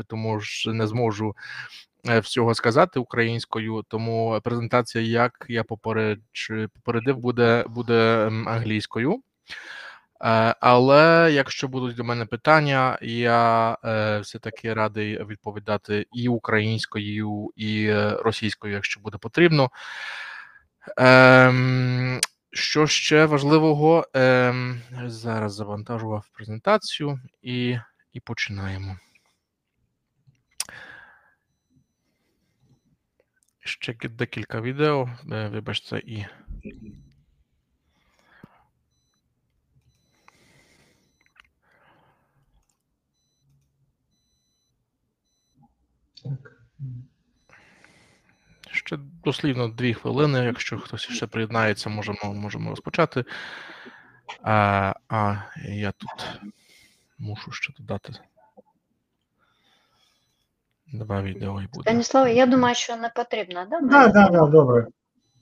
тому ж не зможу всього сказати українською, тому презентація, як я попередив, буде англійською. Але якщо будуть до мене питання, я все-таки радий відповідати і українською, і російською, якщо буде потрібно. Що ще важливого? Зараз завантажував презентацію і починаємо. Ще декілька відео, вибачте, і... Ще дослівно 2 хвилини, якщо хтось ще приєднається, можемо розпочати. Я тут мушу ще додати 2 відео і буде. Станіслав, я думаю, що не потрібно, да? Да, добре.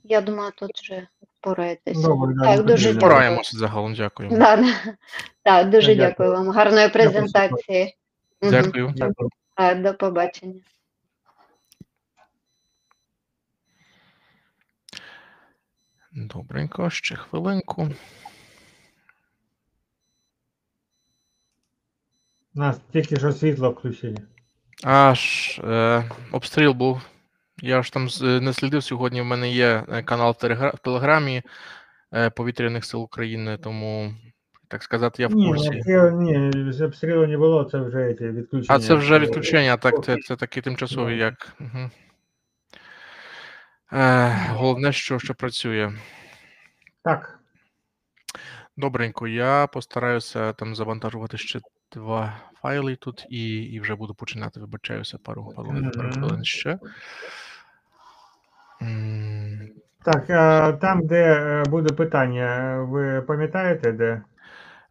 Я думаю, тут вже впораєтесь. Добре, Так, дуже дякую. Впораємося загалом, дякую. Так, дуже дякую вам. Гарної презентації. Дякую. До побачення. Добренько, ще хвилинку. У нас тільки що світло включили. Обстріл був. Я ж там не слідив сьогодні. В мене є канал в Телеграмі Повітряних сил України, тому, так сказати, я в курсі. Ні, обстрілу не було, це вже відключення. Це вже відключення, так, це такі тимчасові, як... Угу. Головне, що працює. Так. Добренько, я постараюся там завантажувати ще 2 файли тут і вже буду починати. Вибачаюся, пару хвилин ще. Так, там, де буде питання, ви пам'ятаєте, де?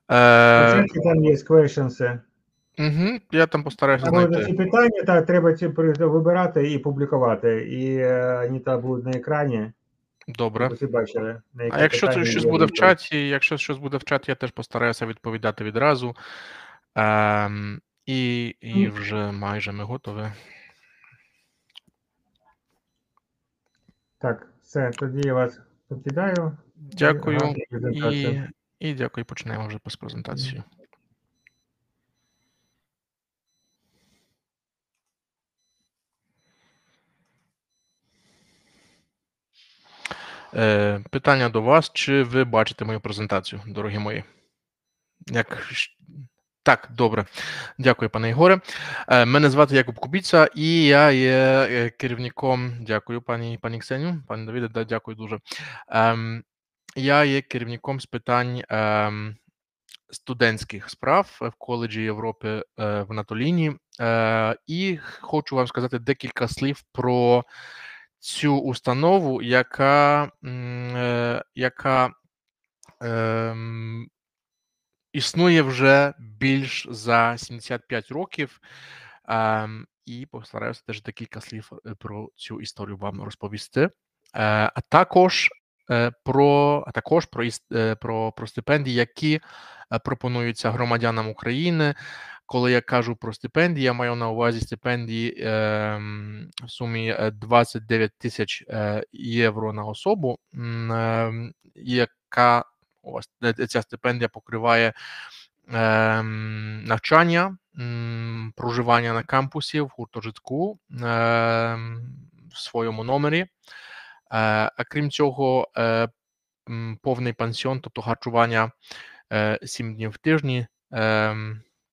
Там є questions. Я там постараюся знайти. Ці питання, так, треба ці вибирати і публікувати. І вони там будуть на екрані. Добре. Ви бачили, А якщо щось буде в чаті, я теж постараюся відповідати відразу. І вже майже ми готові. Так, все, тоді я вас покидаю. Дякую. І дякую, починаємо вже з презентацією. Питання до вас. Чи ви бачите мою презентацію, дорогі мої? Так, добре. Дякую, пане Ігоре. Мене звати Якуб Кубіца, і я є керівником... Дякую, пані Ксеню. Пане Давиде, дякую дуже. Я є керівником з питань студентських справ в коледжі Європи в Натоліні. І хочу вам сказати декілька слів про цю установу, яка існує вже більш за 75 років, і постараюся теж декілька слів про цю історію вам розповісти. А також про стипендії, які пропонуються громадянам України. Коли я кажу про стипендії, я маю на увазі стипендії в сумі 29 тисяч євро на особу, яка ця стипендія покриває навчання, проживання на кампусі, в гуртожитку, в своєму номері. А крім цього, повний пансіон, тобто харчування 7 днів в тижні.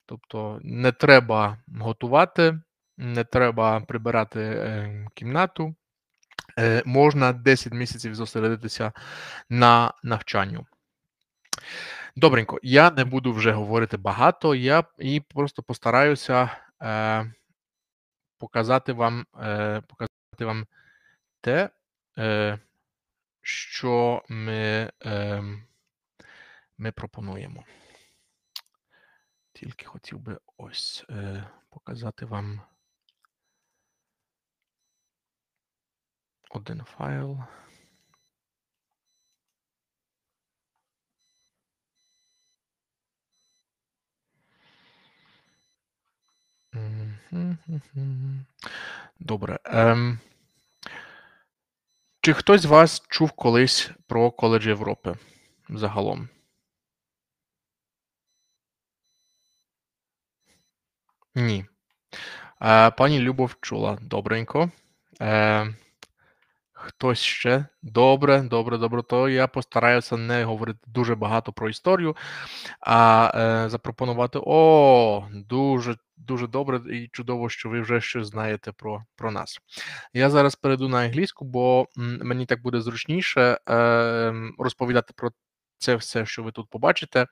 Тобто не треба готувати, не треба прибирати кімнату. Можна 10 місяців зосередитися на навчанню. Добренько, я не буду вже говорити багато, я і просто постараюся показати вам те, що ми пропонуємо. Тільки хотів би ось показати вам один файл. Добре. Чи хтось з вас чув колись про коледж Європи загалом? Ні. Пані Любов чула. Добренько. Хтось ще? Добре, добре, добре. То я постараюся не говорити дуже багато про історію, а запропонувати. Дуже, дуже добре і чудово, що ви вже щось знаєте про нас. Я зараз перейду на англійську, бо мені так буде зручніше розповідати про це все, що ви тут побачите,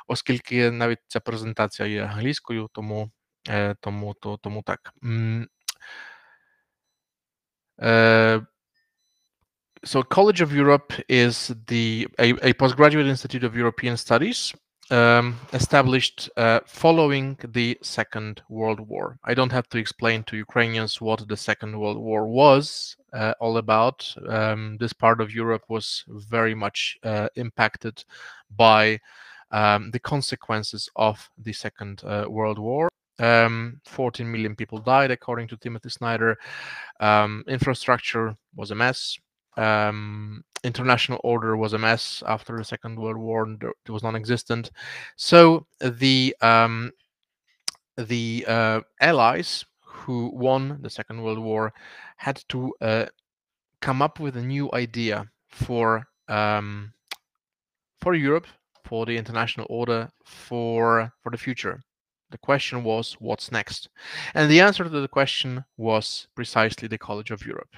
оскільки навіть ця презентація є англійською, тому так. So College of Europe is a postgraduate institute of European studies established following the Second World War. I don't have to explain to Ukrainians what the Second World War was all about. This part of Europe was very much impacted by the consequences of the Second World War. 14 million people died, according to Timothy Snyder. Infrastructure was a mess. International order was a mess after the Second World War. It was non-existent. So the allies who won the Second World War had to come up with a new idea for Europe, for the international order, for the future. The question was, what's next? And the answer to the question was precisely the College of Europe.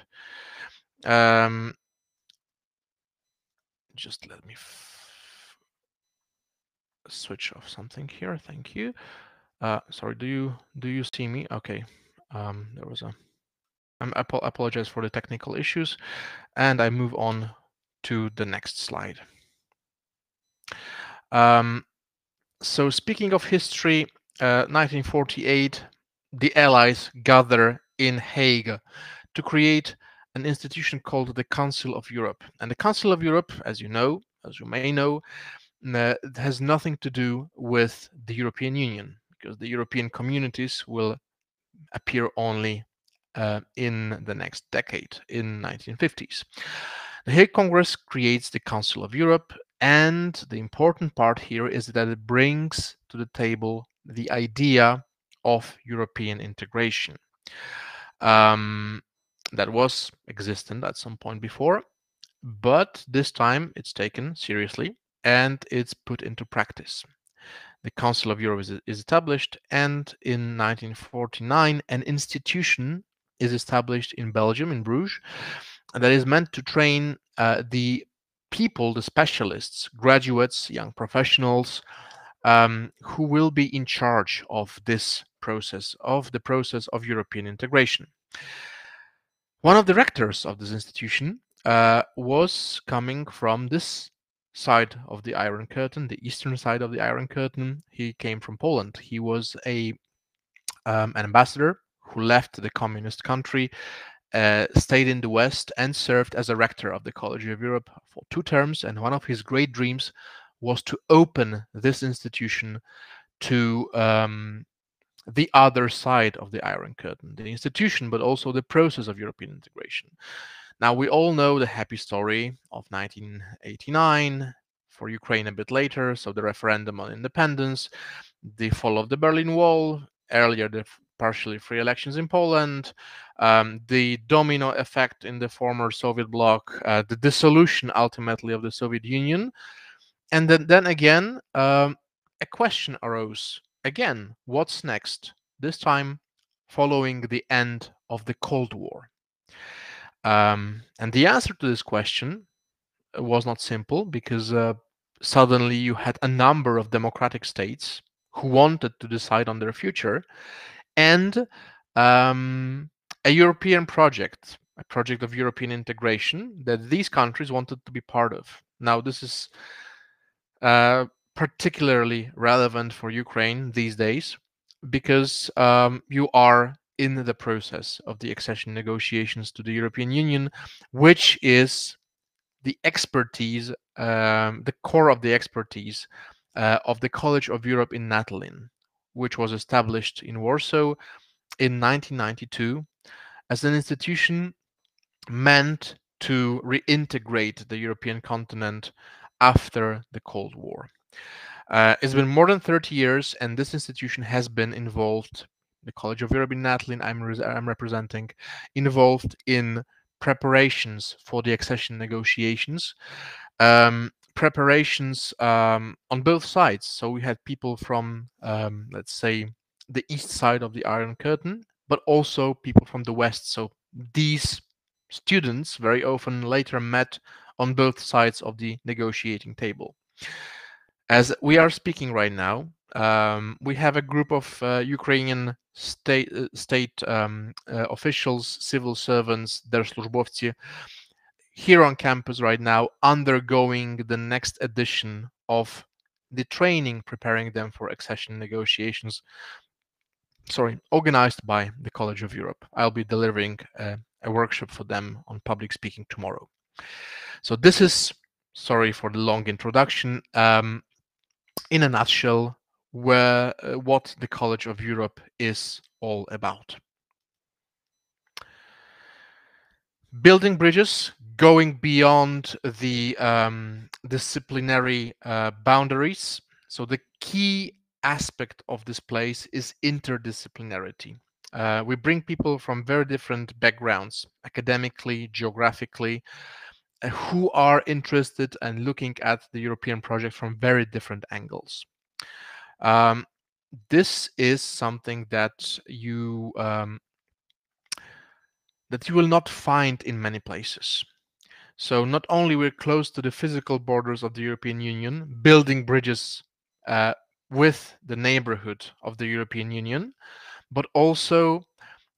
Just let me switch off something here. Thank you. Sorry, do you see me? Okay. There was I apologize for the technical issues, and I move on to the next slide. So speaking of history, 1948, the Allies gather in Hague to create an institution called the Council of Europe. And the Council of Europe, as you may know, has nothing to do with the European Union, because the European communities will appear only in the next decade, in 1950s. The Hague Congress creates the Council of Europe, and the important part here is that it brings to the table the idea of European integration. That was existent at some point before, but this time it's taken seriously and it's put into practice. The Council of Europe is established, and in 1949 an institution is established in Belgium, in Bruges, that is meant to train the people, the specialists, graduates, young professionals, who will be in charge of this process, of European integration. One of the rectors of this institution was coming from this side of the Iron Curtain, the eastern side of the Iron Curtain. He came from Poland. He was an ambassador who left the communist country, stayed in the West, and served as a rector of the College of Europe for 2 terms. And one of his great dreams was to open this institution to the other side of the Iron Curtain, the institution, but also the process of European integration. Now, we all know the happy story of 1989, for Ukraine a bit later, so the referendum on independence, the fall of the Berlin Wall, earlier the partially free elections in Poland, the domino effect in the former Soviet bloc, the dissolution ultimately of the Soviet Union, and then again, a question arose. Again, what's next? This time following the end of the Cold War. And the answer to this question was not simple, because suddenly you had a number of democratic states who wanted to decide on their future, and a European project, a project of European integration that these countries wanted to be part of. Now, this is particularly relevant for Ukraine these days, because you are in the process of the accession negotiations to the European Union, which is the expertise, the core of the expertise of the College of Europe in Natolin, which was established in Warsaw in 1992 as an institution meant to reintegrate the European continent after the Cold War. It's been more than 30 years, and this institution has been involved, the College of Europe in Natolin I'm representing, involved in preparations for the accession negotiations, preparations on both sides. So we had people from, let's say, the east side of the Iron Curtain, but also people from the west. So these students very often later met on both sides of the negotiating table. As we are speaking right now, we have a group of Ukrainian state officials, civil servants, держслужбовці, here on campus right now, undergoing the next edition of the training, preparing them for accession negotiations. Organized by the College of Europe. I'll be delivering a workshop for them on public speaking tomorrow. So this is, sorry for the long introduction, in a nutshell, what the College of Europe is all about. Building bridges, going beyond the disciplinary boundaries. So the key aspect of this place is interdisciplinarity. We bring people from very different backgrounds, academically, geographically, who are interested and looking at the European project from very different angles. This is something that you will not find in many places. So not only we're close to the physical borders of the European Union, building bridges with the neighborhood of the European Union, but also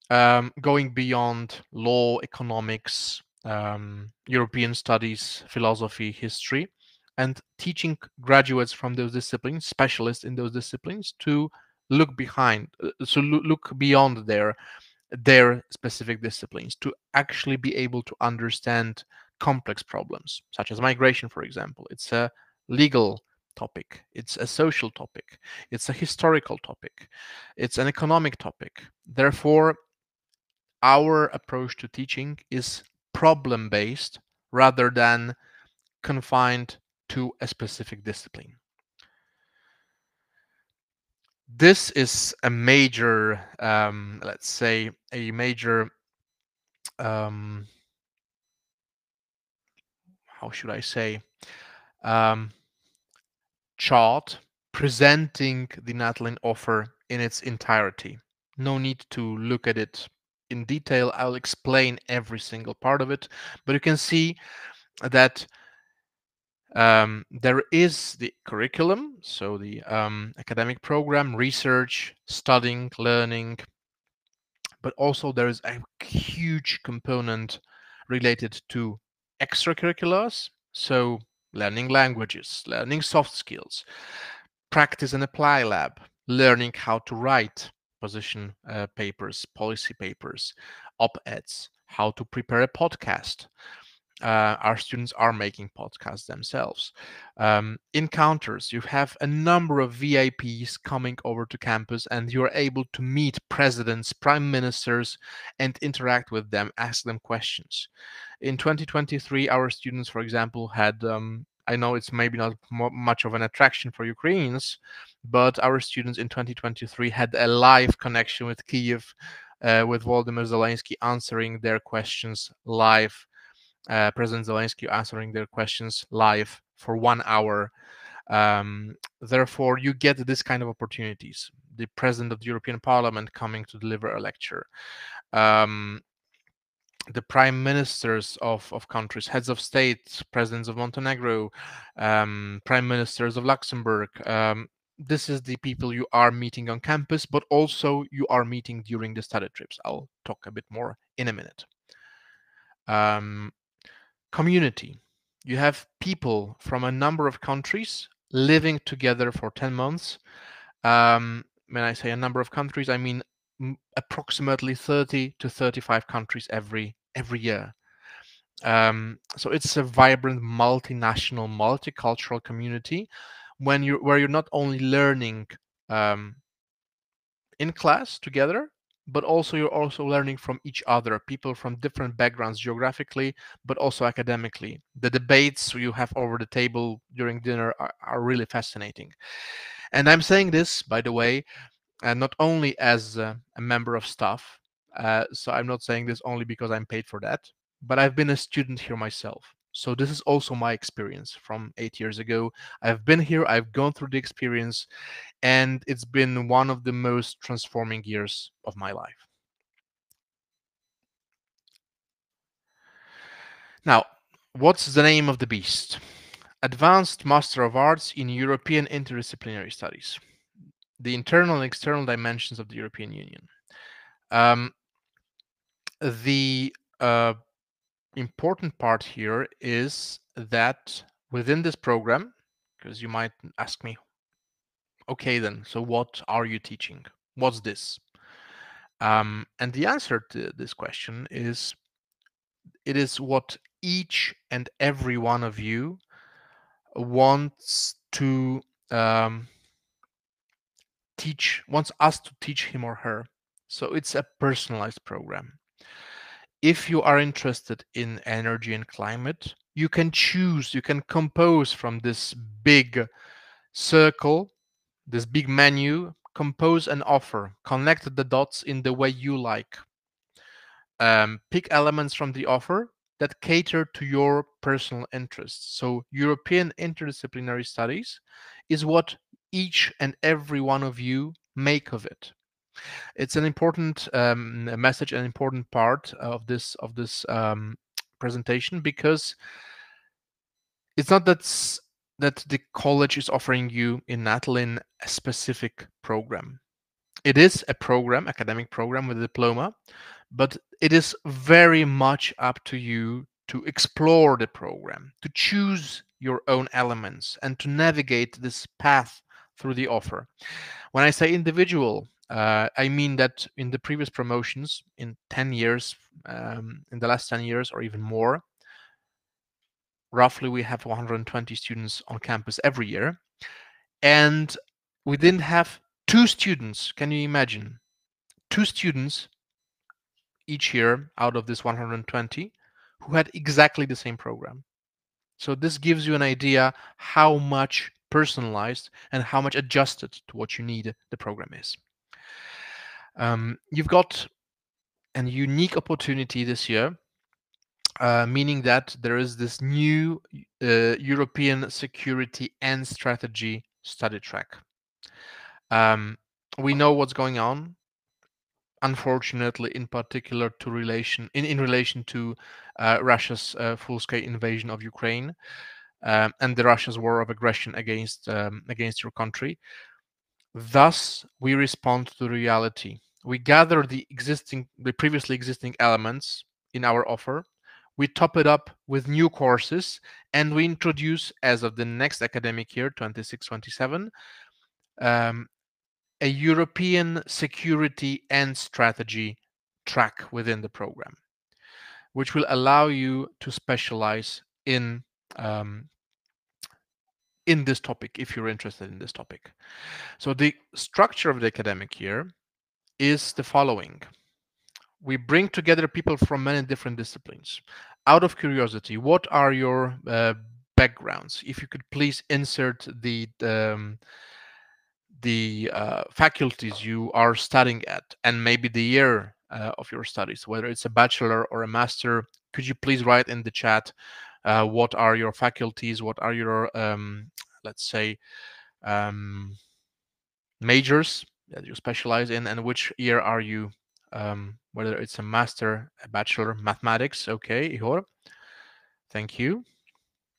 going beyond law, economics, European studies, philosophy, history, and teaching graduates from those disciplines, specialists in those disciplines, to look behind, look beyond their specific disciplines, to actually be able to understand complex problems, such as migration, for example. It's a legal topic, it's a social topic, it's a historical topic, it's an economic topic. Therefore, our approach to teaching is problem-based rather than confined to a specific discipline. This is a major, let's say, a major, how should I say, chart presenting the Natolin offer in its entirety. No need to look at it in detail. I'll explain every single part of it, but you can see that there is the curriculum, so the academic program, research, studying, learning, but also there is a huge component related to extracurriculars, so learning languages, learning soft skills, practice and apply lab, learning how to write position papers, policy papers, op-eds, how to prepare a podcast. Our students are making podcasts themselves. Encounters, you have a number of VIPs coming over to campus and you're able to meet presidents, prime ministers, and interact with them, ask them questions. In 2023, our students, for example, had, I know it's maybe not much of an attraction for Ukrainians, but our students in 2023 had a live connection with Kyiv, with Volodymyr Zelensky answering their questions live. President Zelensky answering their questions live for 1 hour. Therefore, you get this kind of opportunities. The President of the European Parliament coming to deliver a lecture. The prime ministers of countries, heads of state, presidents of Montenegro, prime ministers of Luxembourg. This is the people you are meeting on campus, but also you are meeting during the study trips. I'll talk a bit more in a minute. Community. You have people from a number of countries living together for 10 months. When I say a number of countries, I mean approximately 30 to 35 countries every year. So it's a vibrant, multinational, multicultural community where you're not only learning in class together, but also you're also learning from each other, people from different backgrounds geographically, but also academically. The debates you have over the table during dinner are really fascinating. And I'm saying this, by the way, not only as a member of staff, so I'm not saying this only because I'm paid for that, but I've been a student here myself. So this is also my experience from 8 years ago. I've been here, I've gone through the experience, and it's been one of the most transforming years of my life. Now, what's the name of the beast? Advanced Master of Arts in European Interdisciplinary Studies, the internal and external dimensions of the European Union. The important part here is that within this program, because you might ask me, okay, then, so what are you teaching? What's this? And the answer to this question is, it is what each and every one of you wants to wants us to teach him or her. So it's a personalized program. If you are interested in energy and climate, you can choose, you can compose from this big circle, this big menu, compose an offer, connect the dots in the way you like. Pick elements from the offer that cater to your personal interests. So European interdisciplinary studies is what each and every one of you make of it. It's an important message, an important part of this presentation, because it's not that the college is offering you in Natolin a specific program. It is a program, academic program with a diploma, but it is very much up to you to explore the program, to choose your own elements, and to navigate this path through the offer. When I say individual, I mean that in the previous promotions, in 10 years, in the last 10 years or even more, roughly we have 120 students on campus every year. And we didn't have 2 students, can you imagine? 2 students each year out of this 120 who had exactly the same program. So this gives you an idea how much personalized and how much adjusted to what you need the program is. You've got a unique opportunity this year, meaning that there is this new European security and strategy study track. We know what's going on, unfortunately, in particular to in relation to Russia's full-scale invasion of Ukraine, and the Russia's war of aggression against your country. Thus, we respond to reality. We gather the previously existing elements in our offer, we top it up with new courses, and we introduce, as of the next academic year, 26-27, a European security and strategy track within the program, which will allow you to specialize in this topic if you're interested in this topic. So the structure of the academic year is the following. We bring together people from many different disciplines. Out of curiosity, what are your backgrounds? If you could please insert the faculties you are studying at, and maybe the year of your studies, whether it's a bachelor or a master. Could you please write in the chat what are your faculties, what are your let's say majors that you specialize in, and which year are you, whether it's a master, a bachelor, mathematics. Okay, Ihor, thank you.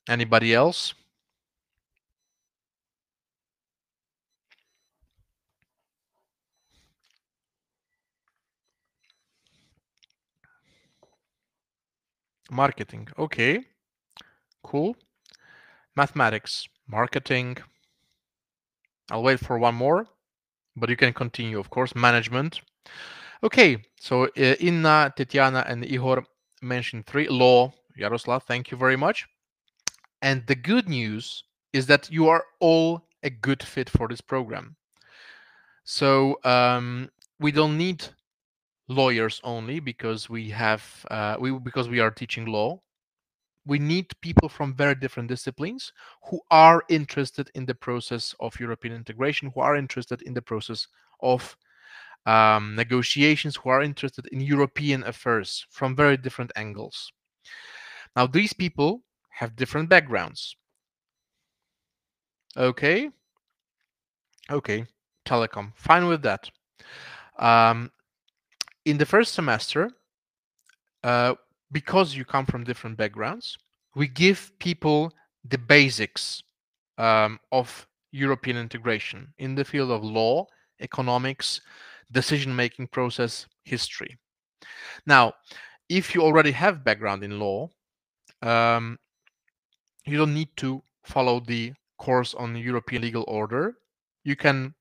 Anybody else? Marketing. Okay, cool. Mathematics, marketing. I'll wait for one more, but you can continue, of course. Management. Okay, so Inna, Tetiana, and Ihor mentioned 3. Law, Yaroslav, thank you very much. And the good news is that you are all a good fit for this program. So we don't need lawyers only because we are teaching law. We need people from very different disciplines who are interested in the process of European integration, who are interested in the process of negotiations, who are interested in European affairs from very different angles. Now, these people have different backgrounds. Okay, telecom, fine with that. In the first semester, because you come from different backgrounds, we give people the basics of European integration in the field of law, economics, decision-making process, history. Now, if you already have background in law, you don't need to follow the course on European legal order. You can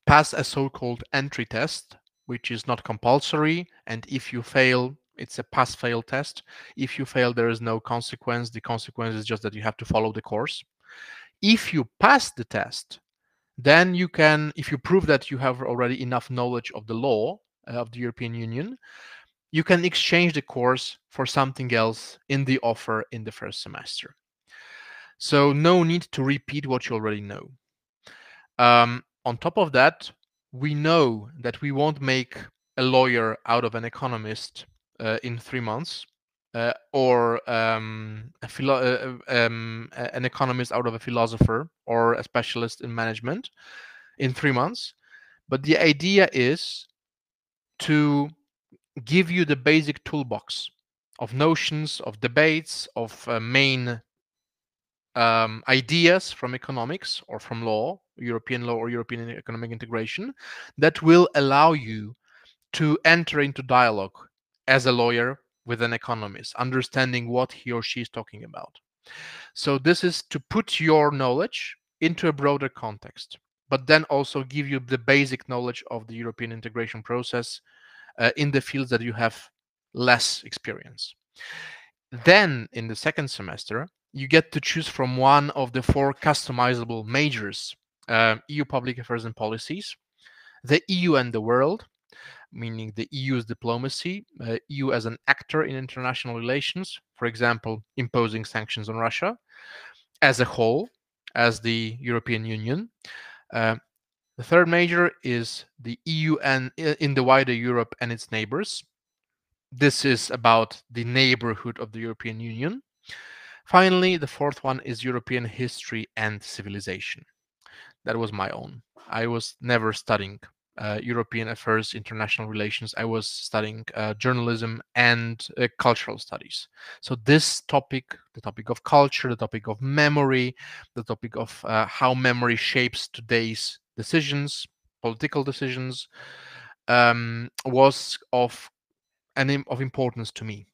pass a so-called entry test, which is not compulsory, and if you fail, it's a pass-fail test. If you fail, there is no consequence. The consequence is just that you have to follow the course. If you pass the test, then you can, if you prove that you have already enough knowledge of the law of the European Union, you can exchange the course for something else in the offer in the first semester. So no need to repeat what you already know. On top of that, we know that we won't make a lawyer out of an economist in 3 months, or an economist out of a philosopher or a specialist in management in 3 months. But the idea is to give you the basic toolbox of notions, of debates, of main ideas from economics or from law, European law or European economic integration, that will allow you to enter into dialogue as a lawyer with an economist, understanding what he or she is talking about. So this is to put your knowledge into a broader context, but then also give you the basic knowledge of the European integration process in the fields that you have less experience. Then in the second semester, you get to choose from one of the 4 customizable majors: EU public affairs and policies, the EU and the world, meaning the EU's diplomacy, EU as an actor in international relations, for example, imposing sanctions on Russia, as a whole, as the European Union. The third major is the EU and in the wider Europe and its neighbors. This is about the neighborhood of the European Union. Finally, the fourth one is European history and civilization. That was my own. I was never studying European affairs, international relations. I was studying journalism and cultural studies. So this topic, the topic of culture, the topic of memory, the topic of how memory shapes today's decisions, political decisions, was of importance to me.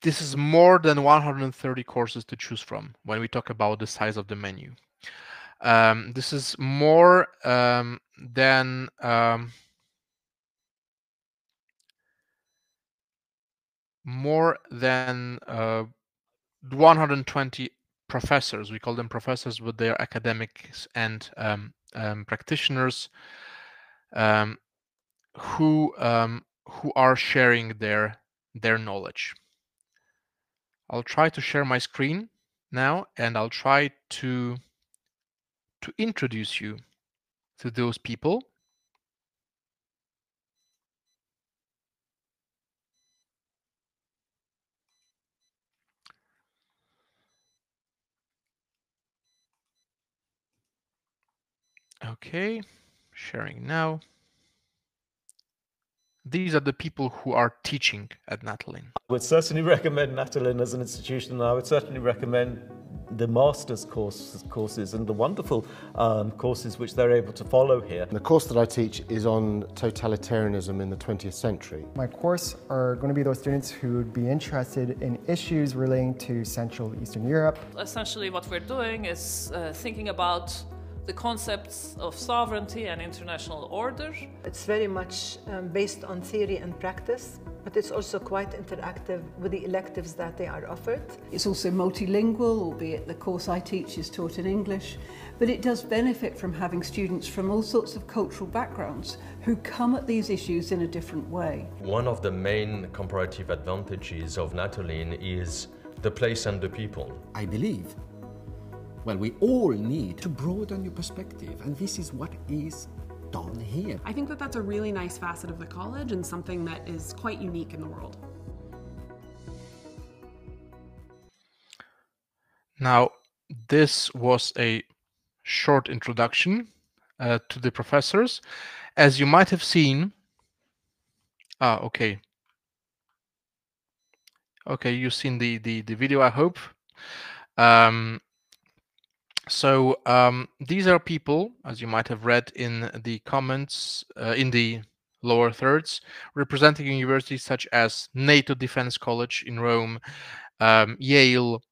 This is more than 130 courses to choose from when we talk about the size of the menu. This is more than 120 professors. We call them professors with their academics and practitioners who are sharing their knowledge. I'll try to share my screen now, and I'll try to introduce you to those people. Okay, sharing now. These are the people who are teaching at Natolin. I would certainly recommend Natolin as an institution, and I would certainly recommend the master's courses and the wonderful courses which they're able to follow here. The course that I teach is on totalitarianism in the 20th century. My course are going to be those students who would be interested in issues relating to Central Eastern Europe. Essentially what we're doing is thinking about the concepts of sovereignty and international order. It's very much based on theory and practice. but it's also quite interactive with the electives that they are offered. It's also multilingual, albeit the course I teach is taught in English, but it does benefit from having students from all sorts of cultural backgrounds who come at these issues in a different way. One of the main comparative advantages of Natolin is the place and the people. I believe, well, we all need to broaden your perspective, and this is what is done here. I think that that's a really nice facet of the college and something that is quite unique in the world. Now, this was a short introduction to the professors. As you might have seen, okay, you've seen the video, I hope. These are people, as you might have read in the comments, in the lower thirds, representing universities such as NATO Defense College in Rome, Yale,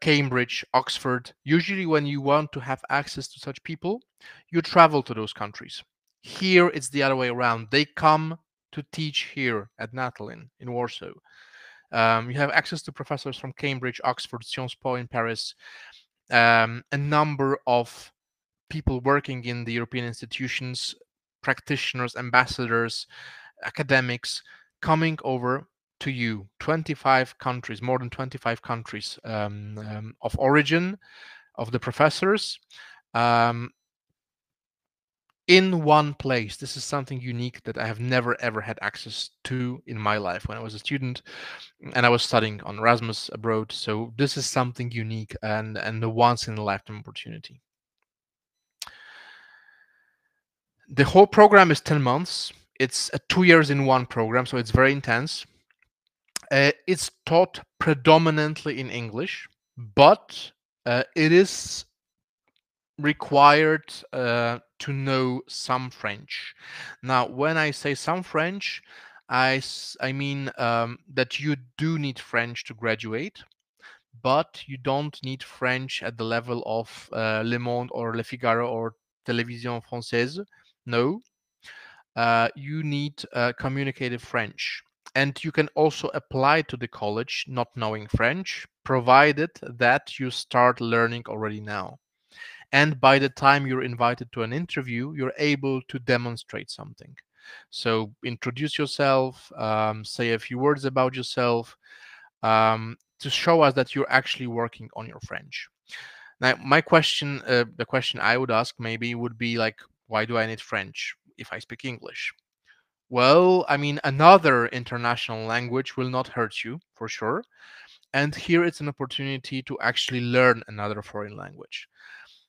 Cambridge, Oxford. Usually when you want to have access to such people, you travel to those countries. Here it's the other way around. They come to teach here at Natolin in Warsaw. You have access to professors from Cambridge, Oxford, Sciences Po in Paris, a number of people working in the European institutions, practitioners, ambassadors, academics coming over to you. 25 countries, more than 25 countries of origin of the professors in one place. This is something unique that I have never ever had access to in my life when I was a student and I was studying on Erasmus abroad. So this is something unique and a once in a lifetime opportunity. The whole program is 10 months. It's 2 years in one program, so it's very intense. It's taught predominantly in English, but it is required to know some French. Now, when I say some French, I mean that you do need French to graduate, but you don't need French at the level of Le Monde or Le Figaro or Télévision Française. No, you need communicative French. And you can also apply to the college not knowing French, provided that you start learning already now. And by the time you're invited to an interview, you're able to demonstrate something. So introduce yourself, say a few words about yourself, to show us that you're actually working on your French. Now, my question, the question I would ask maybe would be like, why do I need French if I speak English? Well, I mean, another international language will not hurt you, for sure. And here it's an opportunity to actually learn another foreign language.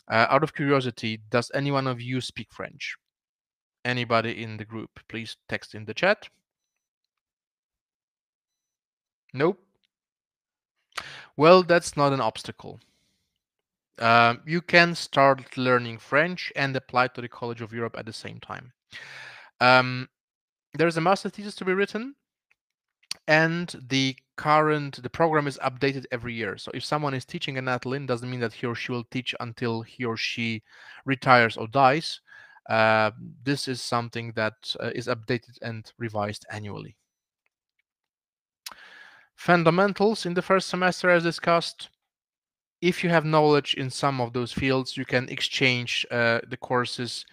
Out of curiosity, does any one of you speak French? Anybody in the group? Please text in the chat. Nope. Well, that's not an obstacle. You can start learning French and apply to the College of Europe at the same time. There's a master thesis to be written, and the program is updated every year. So if someone is teaching at Natolin, doesn't mean that he or she will teach until he or she retires or dies. This is something that is updated and revised annually. Fundamentals in the first semester, as discussed. If you have knowledge in some of those fields, you can exchange the courses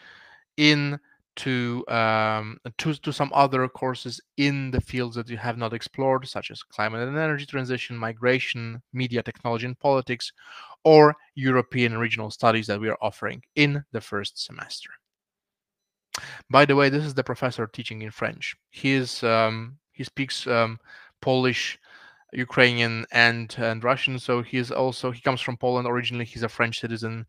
to some other courses in the fields that you have not explored, such as climate and energy transition, migration, media, technology and politics, or European regional studies that we are offering in the first semester. By the way, this is the professor teaching in French. He speaks Polish, Ukrainian, and Russian. So he comes from Poland originally. He's a French citizen.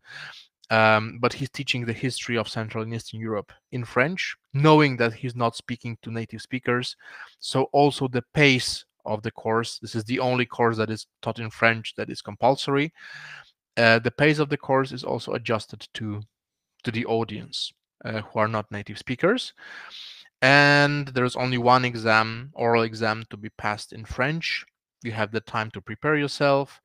But he's teaching the history of Central and Eastern Europe in French, knowing that he's not speaking to native speakers. So also the pace of the course, this is the only course that is taught in French that is compulsory. The pace of the course is also adjusted to the audience who are not native speakers. And there's only one exam, oral exam, to be passed in French. You have the time to prepare yourself.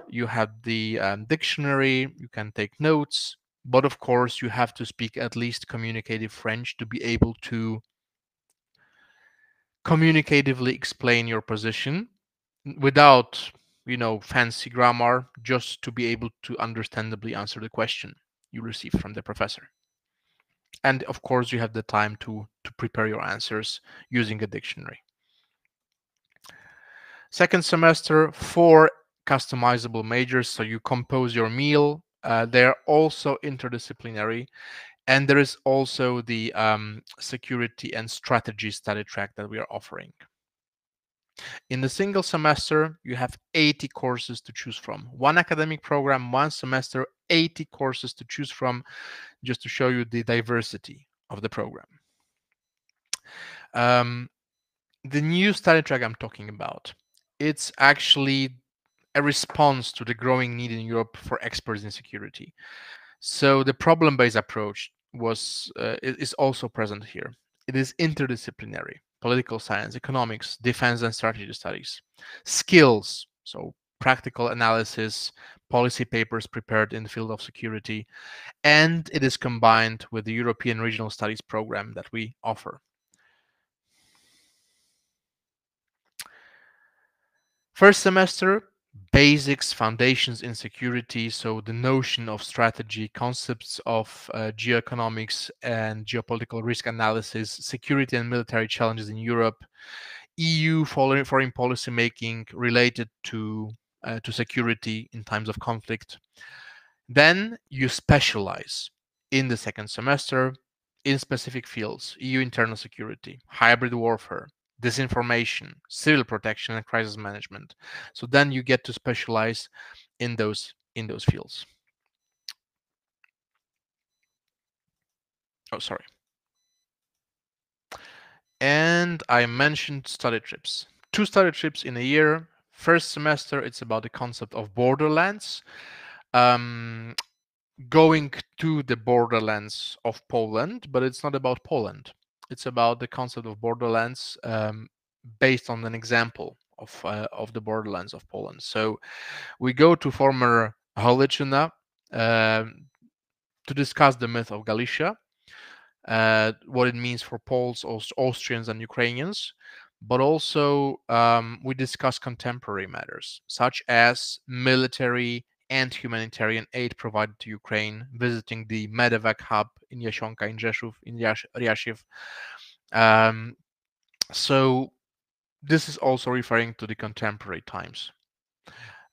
You have the dictionary, you can take notes, but of course you have to speak at least communicative French to be able to communicatively explain your position without, fancy grammar, just to be able to understandably answer the question you receive from the professor. And of course, you have the time to prepare your answers using a dictionary. Second semester, 4 customizable majors. So you compose your meal. They're also interdisciplinary. And there is also the security and strategy study track that we are offering. In the single semester, you have 80 courses to choose from. One academic program, one semester, 80 courses to choose from, just to show you the diversity of the program. The new study track I'm talking about, it's actually a response to the growing need in Europe for experts in security. So the problem-based approach is also present here. It is interdisciplinary: political science, economics, defense and strategy studies, skills, so practical analysis, policy papers prepared in the field of security, and it is combined with the European Regional Studies program that we offer. First semester, basics, foundations in security, so the notion of strategy, concepts of geoeconomics and geopolitical risk analysis, security and military challenges in Europe, EU foreign policy making related to security in times of conflict. Then you specialize in the second semester in specific fields: EU internal security, hybrid warfare, disinformation, civil protection, and crisis management. So then you get to specialize in those fields. Oh, sorry. And I mentioned study trips. 2 study trips in a year. First semester, it's about the concept of borderlands. Going to the borderlands of Poland, but it's not about Poland. It's about the concept of borderlands based on an example of the borderlands of Poland. So we go to former Halicina to discuss the myth of Galicia, what it means for Poles, Austrians, and Ukrainians, but also we discuss contemporary matters such as military and humanitarian aid provided to Ukraine, visiting the Medevac hub in Jasionka, in Rzeszów, in Ryashev. So this is also referring to the contemporary times.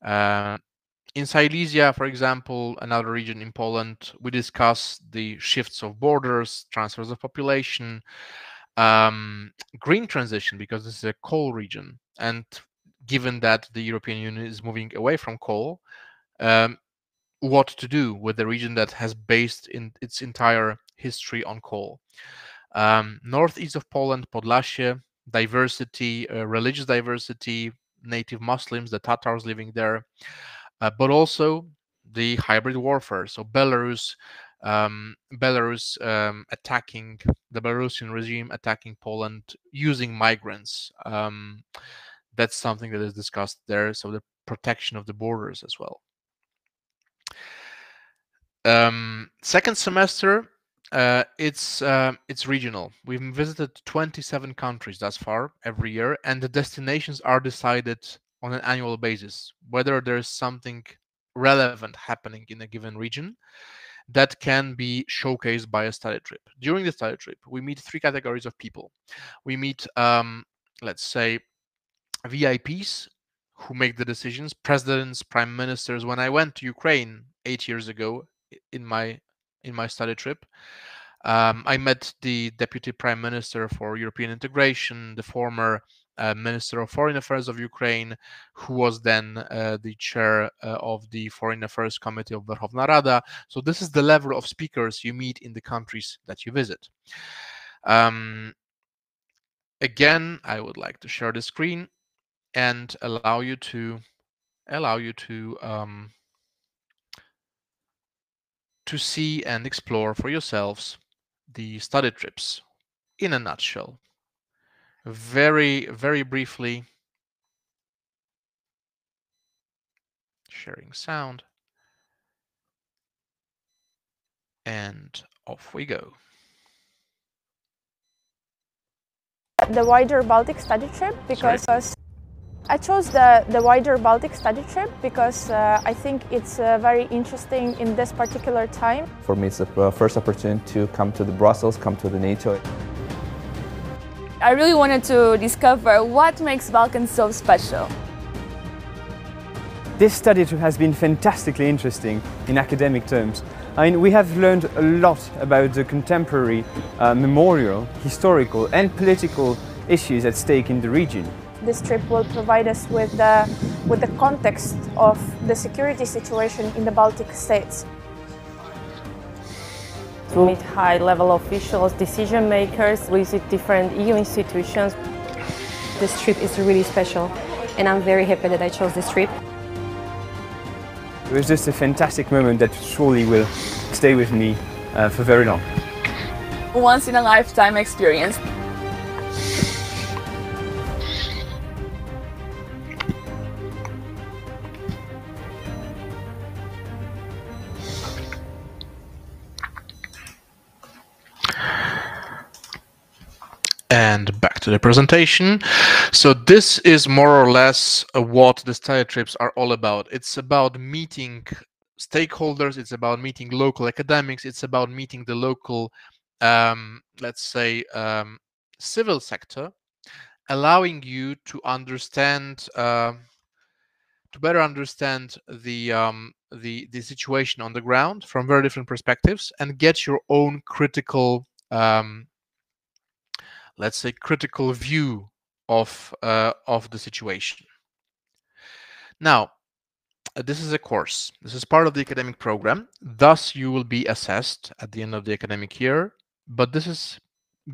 In Silesia, for example, another region in Poland, we discuss the shifts of borders, transfers of population, green transition, because this is a coal region. And given that the European Union is moving away from coal, what to do with the region that has based in its entire history on coal. Northeast of Poland, Podlasie, diversity, religious diversity, native Muslims, the Tatars living there, but also the hybrid warfare. So Belarus attacking, the Belarusian regime attacking Poland using migrants. That's something that is discussed there. So the protection of the borders as well. Second semester, it's regional. We've visited 27 countries thus far every year, and the destinations are decided on an annual basis, whether there's something relevant happening in a given region that can be showcased by a study trip. During the study trip, we meet 3 categories of people. We meet, let's say, VIPs who make the decisions, presidents, prime ministers. When I went to Ukraine 8 years ago in my study trip, I met the Deputy Prime Minister for European Integration, the former Minister of Foreign Affairs of Ukraine, who was then the chair of the Foreign Affairs Committee of Verkhovna Rada. So this is the level of speakers you meet in the countries that you visit. Again, I would like to share the screen and allow you to see and explore for yourselves the study trips in a nutshell. Very, very briefly, sharing sound, and off we go. the wider Baltic study trip because I chose the wider Baltic study trip because I think it's very interesting in this particular time. For me, it's the first opportunity to come to the Brussels, come to the NATO. I really wanted to discover what makes Balkans so special. This study trip has been fantastically interesting in academic terms. I mean, we have learned a lot about the contemporary, memorial, historical and political issues at stake in the region. This trip will provide us with the context of the security situation in the Baltic states. To meet high-level officials, decision makers, visit different EU institutions. This trip is really special, and I'm very happy that I chose this trip. It was just a fantastic moment that surely will stay with me for very long. Once in a lifetime experience. And back to the presentation. So this is more or less what the study trips are all about. It's about meeting stakeholders, it's about meeting local academics, it's about meeting the local, let's say, civil sector, allowing you to understand, to better understand the situation on the ground from very different perspectives and get your own critical let's say critical view of the situation. Now, this is a course. This is part of the academic program. Thus, you will be assessed at the end of the academic year. But this is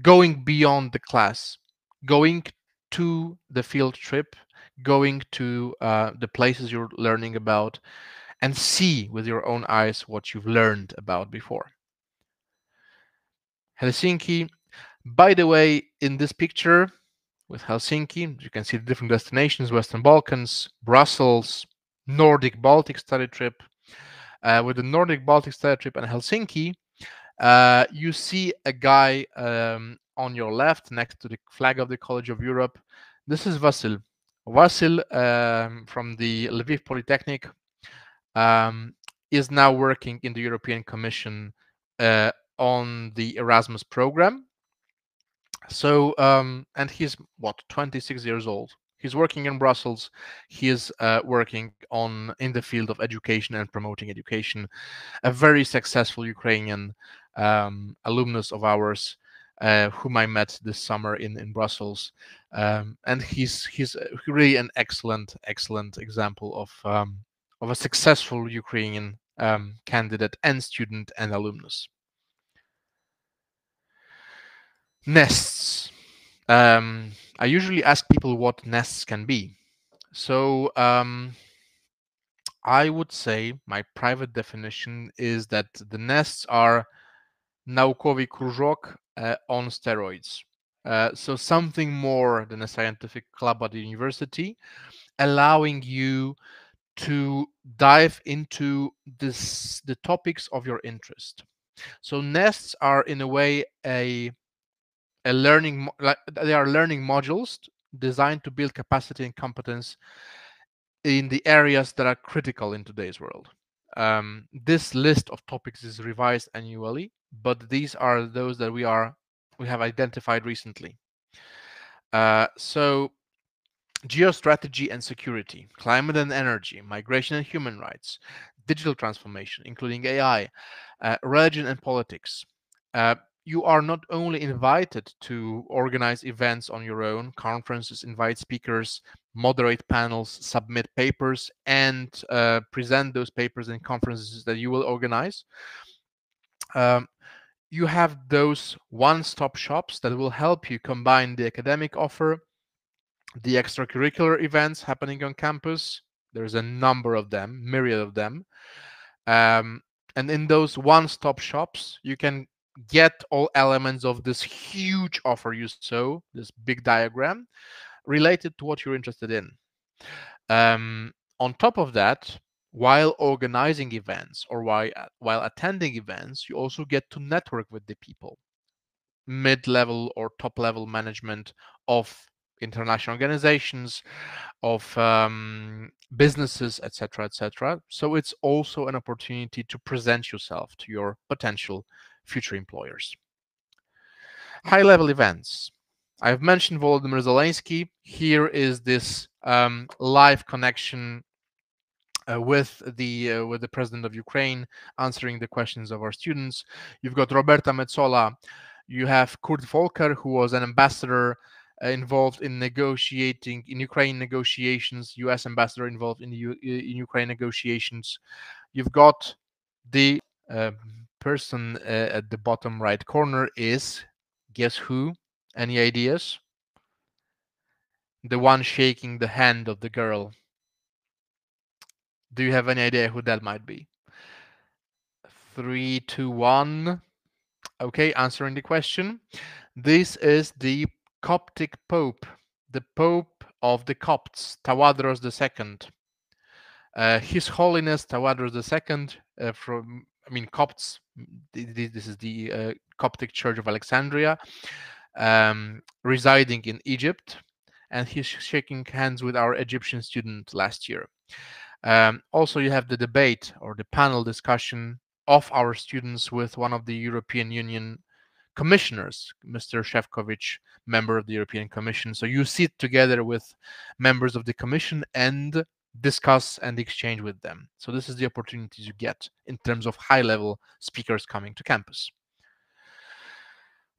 going beyond the class, going to the field trip, going to the places you're learning about, and see with your own eyes what you've learned about before. Helsinki. By the way, in this picture with Helsinki, you can see the different destinations: Western Balkans, Brussels, Nordic Baltic study trip. With the Nordic Baltic study trip and Helsinki, you see a guy on your left next to the flag of the College of Europe. This is Vasil. Vasil from the Lviv Polytechnic is now working in the European Commission on the Erasmus program. So, and he's what, 26 years old. He's working in Brussels. He is working in the field of education and promoting education. A very successful Ukrainian alumnus of ours, whom I met this summer in Brussels, and he's really an excellent example of a successful Ukrainian candidate and student and alumnus. Nests. I usually ask people what nests can be. So I would say my private definition is that the nests are naukowy krужок on steroids. So something more than a scientific club at the university, allowing you to dive into the topics of your interest. So nests are in a way they are learning modules designed to build capacity and competence in the areas that are critical in today's world. This list of topics is revised annually, but these are those that we have identified recently. So geostrategy and security, climate and energy, migration and human rights, digital transformation, including AI, religion and politics. You are not only invited to organize events on your own, conferences, invite speakers, moderate panels, submit papers, and present those papers in conferences that you will organize. You have those one-stop shops that will help you combine the academic offer, the extracurricular events happening on campus. There's a number of them, myriad of them. And in those one-stop shops, you can get all elements of this huge offer you saw, this big diagram, related to what you're interested in. On top of that, while organizing events or while attending events, you also get to network with the people. mid-level or top-level management of international organizations, of businesses, etc., etc. So it's also an opportunity to present yourself to your potential future employers. High-level events. I've mentioned Volodymyr Zelensky. Here is this live connection with the president of Ukraine, answering the questions of our students. You've got Roberta Metsola. You have Kurt Volker, who was an ambassador involved in negotiating in Ukraine negotiations, U.S. ambassador involved in in Ukraine negotiations. You've got the person at the bottom right corner is, guess who? Any ideas? The one shaking the hand of the girl. Do you have any idea who that might be? 3, 2, 1. Okay, answering the question. This is the Coptic Pope, the Pope of the Copts, Tawadros II. His Holiness Tawadros II Copts. This is the Coptic Church of Alexandria, residing in Egypt, and he's shaking hands with our Egyptian student last year. Also, you have the debate or the panel discussion of our students with one of the European Union commissioners, Mr. Šefčovič, member of the European Commission. So you sit together with members of the Commission and discuss and exchange with them. So this is the opportunities you get in terms of high-level speakers coming to campus.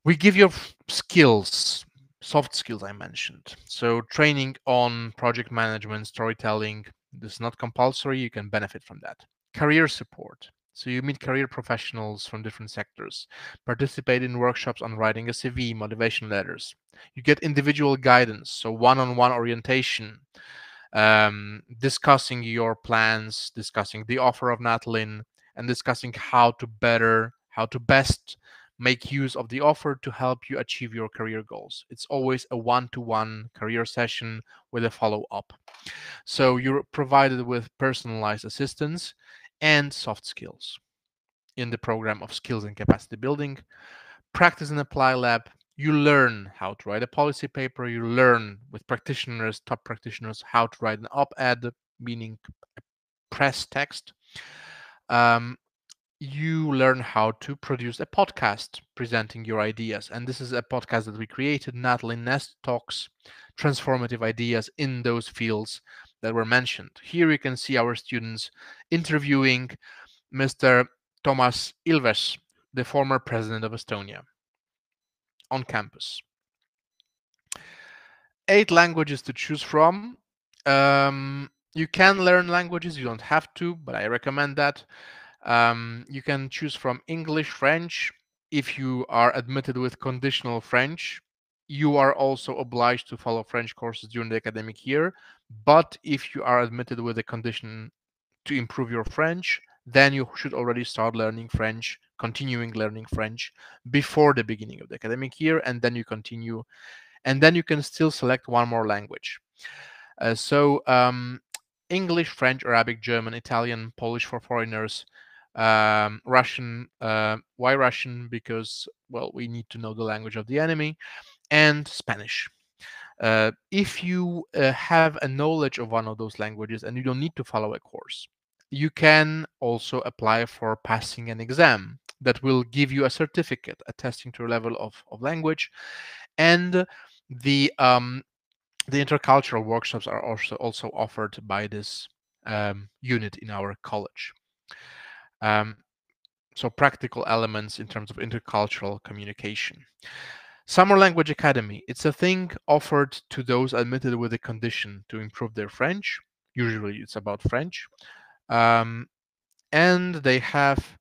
We give you skills, soft skills I mentioned. So training on project management, storytelling. This is not compulsory. You can benefit from that. Career support. So you meet career professionals from different sectors, participate in workshops on writing a CV, motivation letters. You get individual guidance, so one-on-one orientation, discussing your plans, discussing the offer of Natolin, and discussing how to best make use of the offer to help you achieve your career goals. It's always a one-to-one career session with a follow-up. So you're provided with personalized assistance and soft skills in the program of skills and capacity building. Practice and apply lab. You learn how to write a policy paper. You learn with practitioners, top practitioners, how to write an op-ed, meaning a press text. You learn how to produce a podcast presenting your ideas. And this is a podcast that we created, Natolin Nest Talks, transformative ideas in those fields that were mentioned. Here you can see our students interviewing Mr. Toomas Ilves, the former president of Estonia, on campus. 8 languages to choose from. You can learn languages, you don't have to, but I recommend that. You can choose from English, French. If you are admitted with conditional French, you are also obliged to follow French courses during the academic year. But if you are admitted with a condition to improve your French, then you should already start learning French, continuing learning French before the beginning of the academic year, and then you continue, and then you can still select one more language. English, French, Arabic, German, Italian, Polish for foreigners, Russian. Why Russian? Because, well, we need to know the language of the enemy, and Spanish. If you have a knowledge of one of those languages and you don't need to follow a course, you can also apply for passing an exam that will give you a certificate attesting to a level of language. And the intercultural workshops are also offered by this unit in our college. So practical elements in terms of intercultural communication. Summer Language Academy. It's a thing offered to those admitted with a condition to improve their French. Usually it's about French. And they have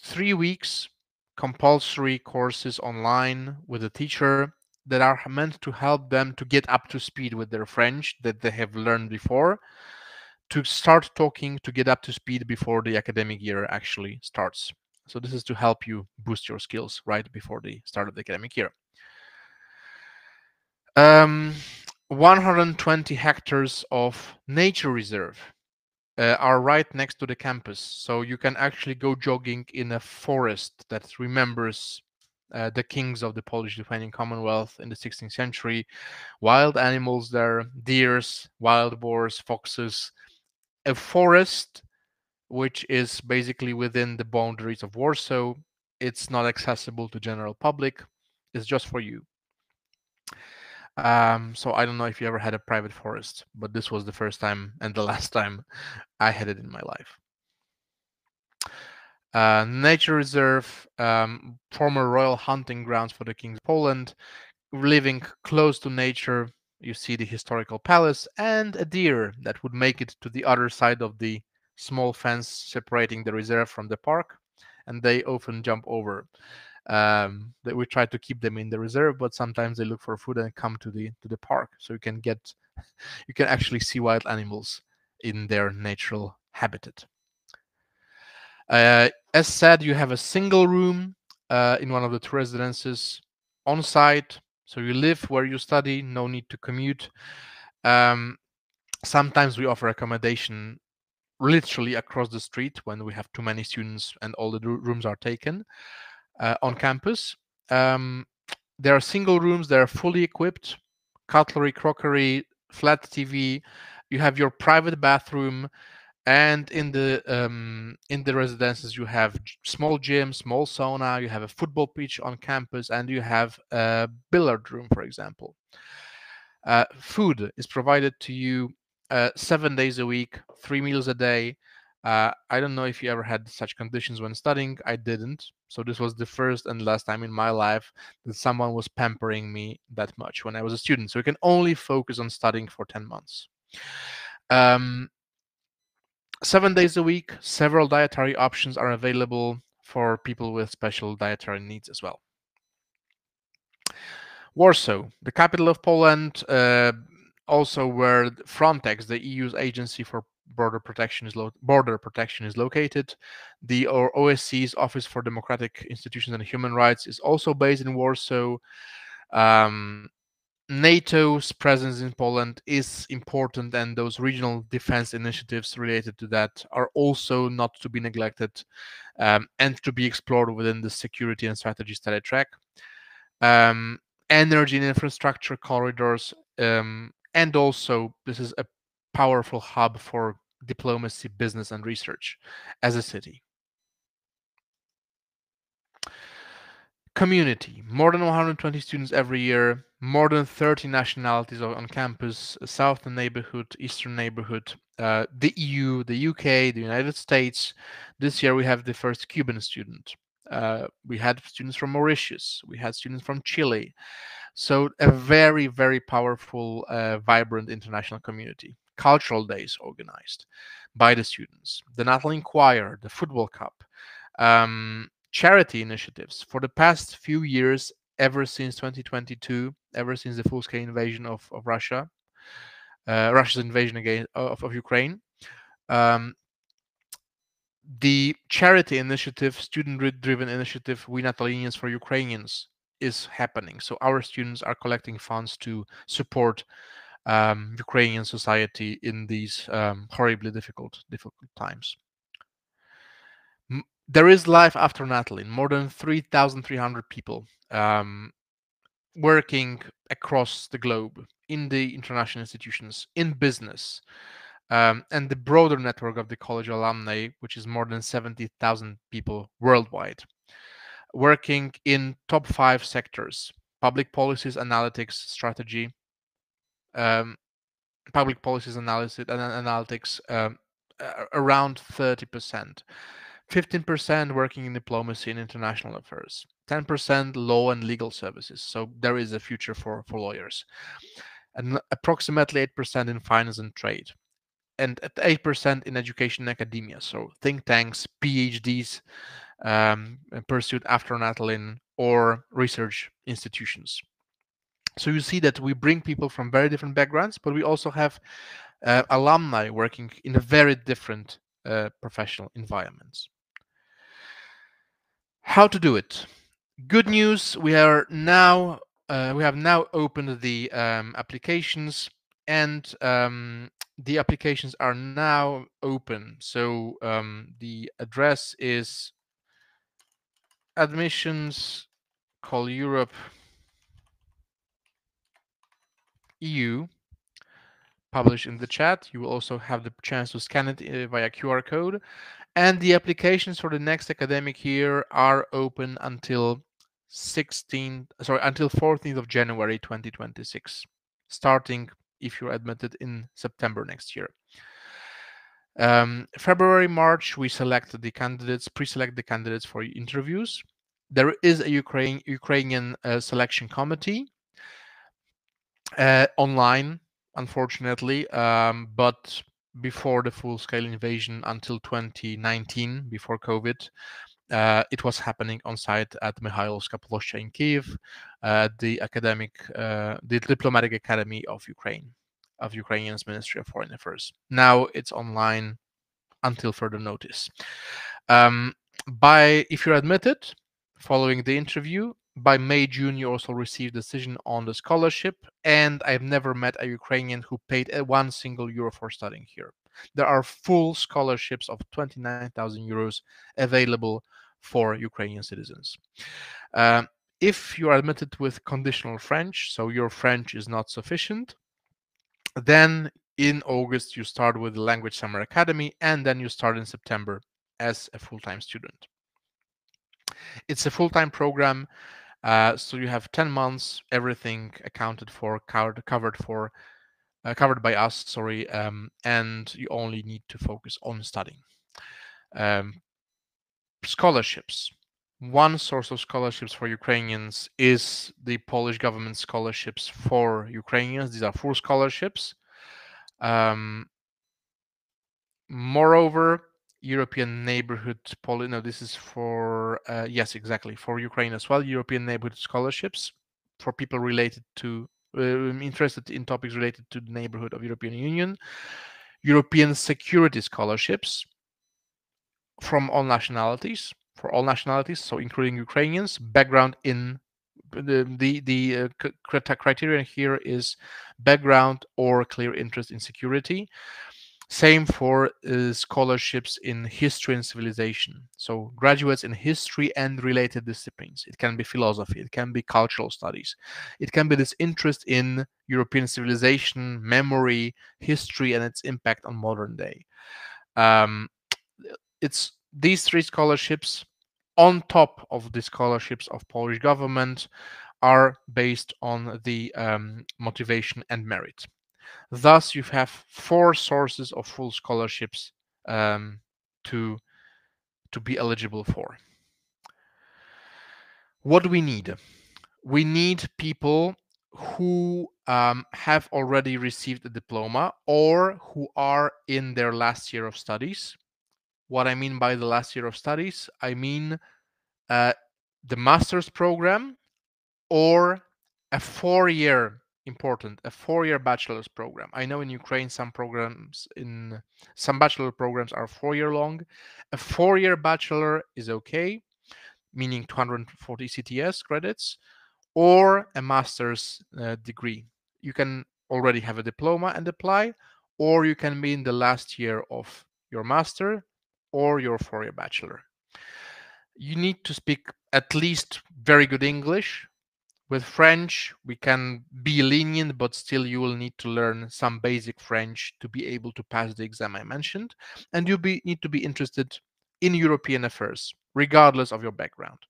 3 weeks compulsory courses online with a teacher that are meant to help them to get up to speed with their French that they have learned before, to start talking, to get up to speed before the academic year actually starts. So this is to help you boost your skills right before the start of the academic year. 120 hectares of nature reserve are right next to the campus. So you can actually go jogging in a forest that remembers the kings of the Polish-Lithuanian Commonwealth in the 16th century. Wild animals there, deers, wild boars, foxes, a forest which is basically within the boundaries of Warsaw. It's not accessible to general public. It's just for you. So I don't know if you ever had a private forest, but this was the first time and the last time I had it in my life. Nature reserve, former royal hunting grounds for the kings of Poland. Living close to nature, you see the historical palace and a deer that would make it to the other side of the small fence separating the reserve from the park, and they often jump over. That we try to keep them in the reserve, but sometimes they look for food and come to the park, so you can actually see wild animals in their natural habitat. As said, you have a single room in one of the two residences on site, so you live where you study, no need to commute. Sometimes we offer accommodation literally across the street when we have too many students and all the rooms are taken on campus. There are single rooms, they are fully equipped, cutlery, crockery, flat TV. You have your private bathroom, and in the residences you have small gym, small sauna, you have a football pitch on campus, and you have a billiard room, for example. Food is provided to you 7 days a week, 3 meals a day. I don't know if you ever had such conditions when studying. I didn't. So this was the first and last time in my life that someone was pampering me that much when I was a student. So you can only focus on studying for 10 months. 7 days a week, several dietary options are available for people with special dietary needs as well. Warsaw, the capital of Poland, also where Frontex, the EU's agency for border protection, is located. The OSCE's Office for Democratic Institutions and Human Rights is also based in Warsaw. NATO's presence in Poland is important, and those regional defense initiatives related to that are also not to be neglected and to be explored within the security and strategy study track. Energy and infrastructure corridors, and also this is a powerful hub for diplomacy, business, and research as a city. Community, more than 120 students every year, more than 30 nationalities on campus, southern neighborhood, eastern neighborhood, the EU, the UK, the United States. This year we have the first Cuban student. We had students from Mauritius, we had students from Chile. So a very, very powerful, vibrant international community. Cultural days organized by the students, the Natolin Choir, the Football Cup, charity initiatives for the past few years, ever since 2022, ever since the full-scale invasion of Russia, Russia's invasion of Ukraine. The charity initiative, student-driven initiative, We Natolinians for Ukrainians, is happening. So our students are collecting funds to support Ukrainian society in these horribly difficult times. There is life after Natolin. More than 3,300 people working across the globe in the international institutions, in business, and the broader network of the college alumni, which is more than 70,000 people worldwide, working in top 5 sectors: public policies, analytics, strategy, public policies, analysis, and analytics, around 30%. 15% working in diplomacy and international affairs, 10% law and legal services. So there is a future for lawyers, and approximately 8% in finance and trade, and 8% in education and academia. So think tanks, PhDs pursued after Natolin, or research institutions. So you see that we bring people from very different backgrounds, but we also have alumni working in a very different professional environments. How to do it? Good news, we have now opened the applications, and the applications are now open. So the address is admissions Call Europe EU, published in the chat. You will also have the chance to scan it via QR code. And the applications for the next academic year are open until 14th of January 2026, starting if you're admitted in September next year. February, March, we select the candidates, pre-select the candidates for interviews. There is a Ukrainian selection committee online, unfortunately, but before the full-scale invasion until 2019, before COVID, it was happening on site at Mikhailovska Ploshcha in Kiev, the Diplomatic Academy of Ukraine, of Ukrainian's Ministry of Foreign Affairs. Now it's online until further notice. If you're admitted, following the interview, by May, June, you also receive decision on the scholarship, and I've never met a Ukrainian who paid €1 single for studying here. There are full scholarships of 29,000 euros available for Ukrainian citizens. If you are admitted with conditional French, so your French is not sufficient, then in August you start with the Language Summer Academy, and then you start in September as a full-time student. It's a full-time program, so you have 10 months, everything accounted for, covered by us, sorry, and you only need to focus on studying. Scholarships. One source of scholarships for Ukrainians is the Polish government scholarships for Ukrainians. These are full scholarships. Moreover, European Neighborhood Policy. No, this is for yes, exactly, for Ukraine as well. European Neighborhood scholarships for people related to interested in topics related to the neighborhood of European Union. European Security scholarships from all nationalities, for all nationalities, so including Ukrainians. Background in the criterion here is background or clear interest in security. Same for scholarships in history and civilization. So graduates in history and related disciplines. It can be philosophy, it can be cultural studies. It can be this interest in European civilization, memory, history, and its impact on modern day. It's these three scholarships on top of the scholarships of Polish government are based on the motivation and merit. Thus, you have 4 sources of full scholarships to be eligible for. What do we need? We need people who have already received a diploma or who are in their last year of studies. What I mean by the last year of studies, I mean the master's program or a 4-year a 4-year bachelor's program. I know in Ukraine some bachelor programs are 4-year long. A 4-year bachelor is okay, meaning 240 CTS credits, or a master's degree. You can already have a diploma and apply, or you can be in the last year of your master or your 4-year bachelor. You need to speak at least very good English. With French, we can be lenient, but still you will need to learn some basic French to be able to pass the exam I mentioned. And you need to be interested in European affairs, regardless of your background.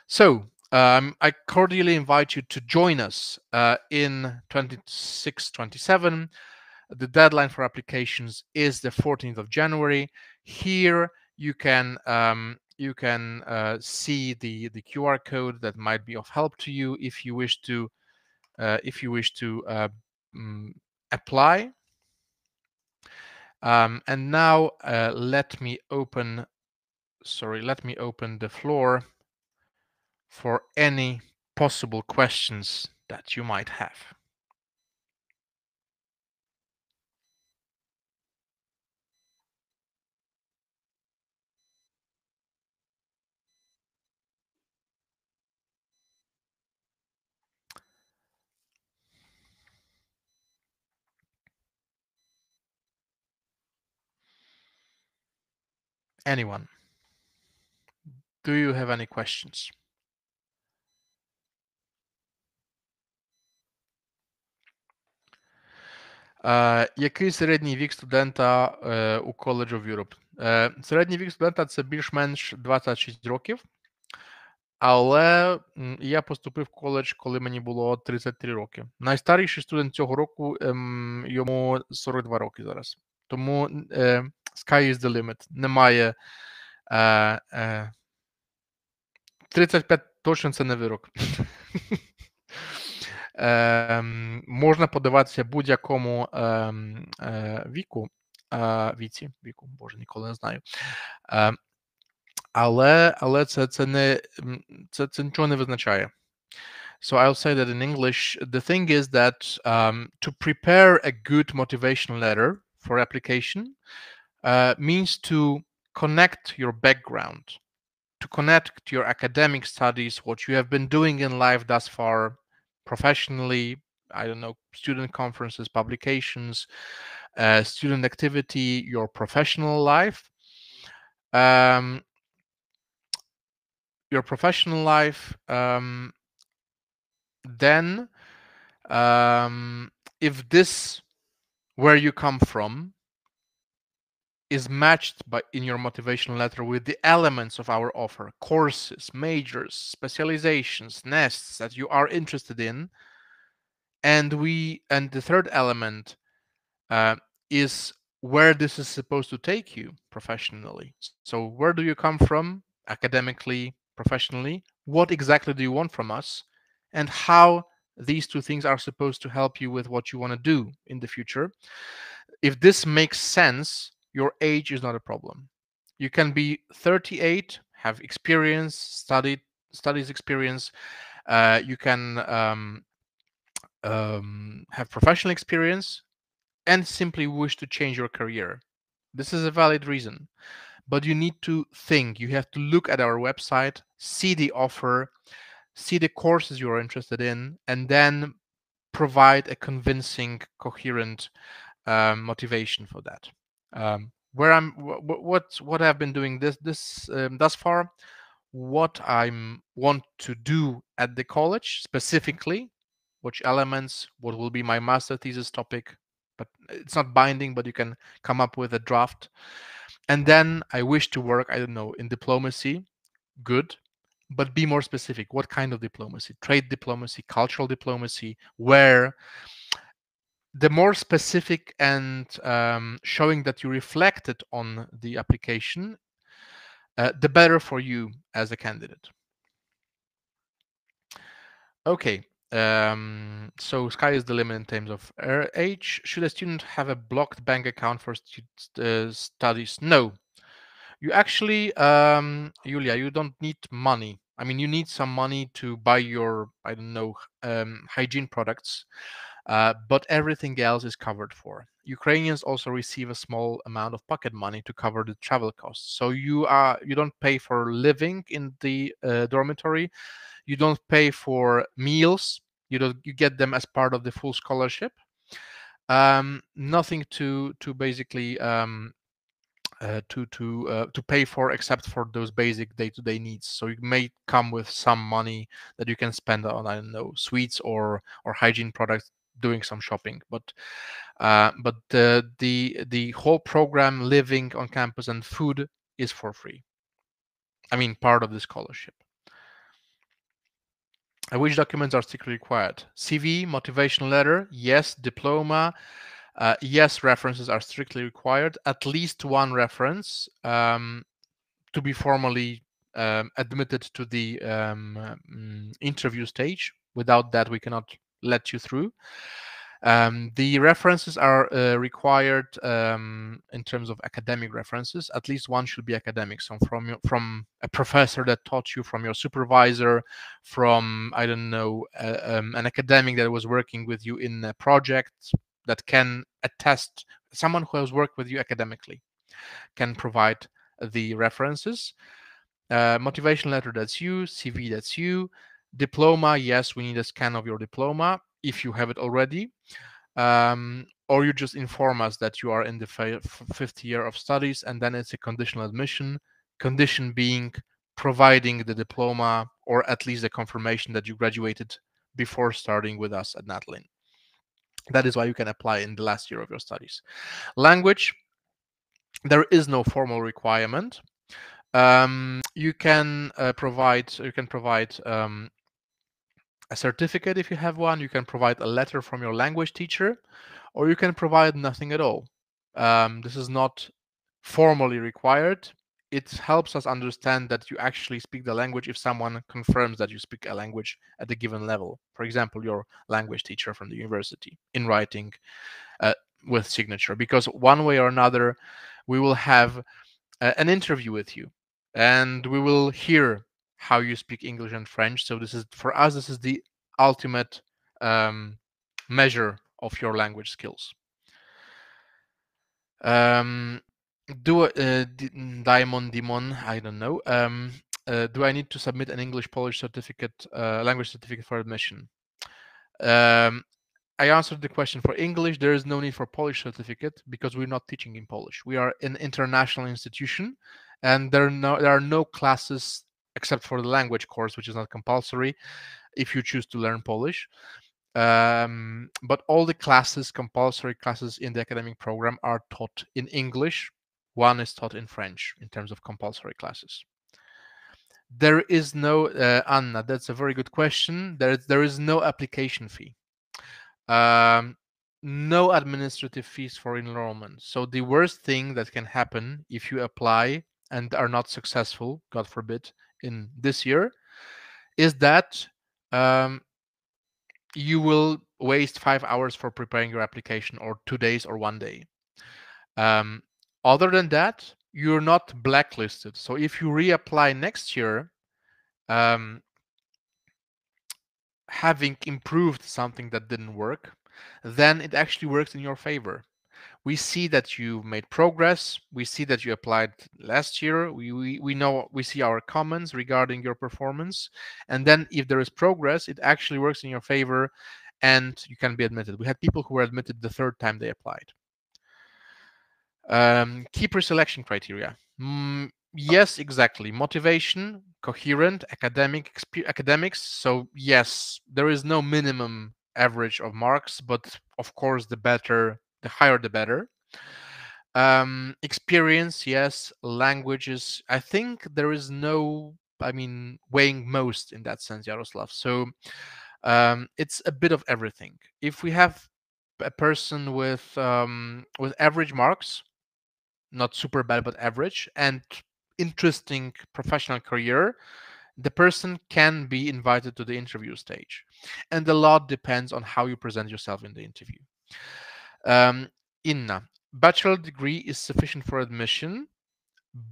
So I cordially invite you to join us in 26-27. The deadline for applications is the 14th of January. Here you can see the QR code that might be of help to you if you wish to apply. And now let me open the floor for any possible questions that you might have. Anyone? Do you have any questions? Який середній вік студента у College of Europe? Середній вік студента – це більш-менш 26 років. Але я поступив в коледж, коли мені було 33 роки. Найстаріший студент цього року, йому 42 роки зараз. Тому sky is the limit. Немає 35 точно це не вирок. Можна подаватися будь-якому віку, боже, ніколи не знаю. Але це нічого не визначає. So I'll say that in English, the thing is that to prepare a good motivational letter for application means to connect your background, to connect your academic studies, what you have been doing in life thus far, professionally, I don't know, student conferences, publications, student activity, your professional life. Your professional life, then if this, where you come from, is matched in your motivational letter with the elements of our offer, courses, majors, specializations, nests that you are interested in, and the third element is where this is supposed to take you professionally. So where do you come from academically, professionally? What exactly do you want from us? And how these two things are supposed to help you with what you want to do in the future. If this makes sense, your age is not a problem. You can be 38, have experience, studies experience. You can have professional experience and simply wish to change your career. This is a valid reason. But you need to think. You have to look at our website, see the offer, see the courses you're interested in, and then provide a convincing, coherent motivation for that. What I've been doing thus far, what I want to do at the college specifically, which elements, what will be my master thesis topic, but it's not binding, but you can come up with a draft. And then I wish to work, I don't know, in diplomacy, good, but be more specific. What kind of diplomacy? Trade diplomacy, cultural diplomacy, where? The more specific and showing that you reflected on the application, the better for you as a candidate. Okay, so sky is the limit in terms of age. Should a student have a blocked bank account for studies? No. You actually, Julia, you don't need money. I mean, you need some money to buy your, I don't know, hygiene products. But everything else is covered for. Ukrainians also receive a small amount of pocket money to cover the travel costs. So you don't pay for living in the dormitory. You don't pay for meals. You get them as part of the full scholarship. Nothing to basically to pay for except for those basic day-to-day needs. So you may come with some money that you can spend on, I don't know, sweets or hygiene products, doing some shopping, but the whole program, living on campus and food, is for free. I mean, part of the scholarship. Which documents are strictly required? CV, motivational letter, yes. Diploma, yes. References are strictly required. At least one reference to be formally admitted to the interview stage. Without that, we cannot let you through. The references are required in terms of academic references. At least one should be academic. So from a professor that taught you, from your supervisor, from, I don't know, an academic that was working with you in a project, that can attest, someone who has worked with you academically can provide the references. Motivation letter, that's you. CV, that's you. Diploma, yes, we need a scan of your diploma if you have it already, or you just inform us that you are in the fifth year of studies, and then it's a conditional admission. Condition being providing the diploma, or at least a confirmation that you graduated before starting with us at Natolin. That is why you can apply in the last year of your studies. Language, there is no formal requirement. You can provide a certificate if you have one. You can provide a letter from your language teacher, or you can provide nothing at all. This is not formally required. It helps us understand that you actually speak the language if someone confirms that you speak a language at a given level. For example, your language teacher from the university in writing with signature, because one way or another, we will have an interview with you and we will hear how you speak English and French. So this is, for us, this is the ultimate measure of your language skills. Demon, I don't know. Do I need to submit an English-Polish certificate, language certificate for admission? I answered the question. For English, there is no need for Polish certificate because we're not teaching in Polish. We are an international institution, and there are no classes except for the language course, which is not compulsory if you choose to learn Polish. But all the classes, compulsory classes in the academic program, are taught in English. One is taught in French in terms of compulsory classes. There is no, Anna, that's a very good question. There is no application fee. No administrative fees for enrollment. So the worst thing that can happen if you apply and are not successful, God forbid, in this year, is that you will waste 5 hours for preparing your application, or 2 days, or 1 day. Other than that, you're not blacklisted. So if you reapply next year, having improved something that didn't work, then it actually works in your favor. We see that you made progress. We see that you applied last year. We see our comments regarding your performance. And then if there is progress, it actually works in your favor and you can be admitted. We had people who were admitted the 3rd time they applied. Key pre-selection criteria. Yes, exactly. Motivation, coherent, academics. So yes, there is no minimum average of marks, but of course, the higher the better. Experience, yes. Languages, I think there is no, weighing most in that sense, Yaroslav. So it's a bit of everything. If we have a person with average marks, not super bad, but average, and interesting professional career, the person can be invited to the interview stage. And a lot depends on how you present yourself in the interview. Inna, bachelor degree is sufficient for admission,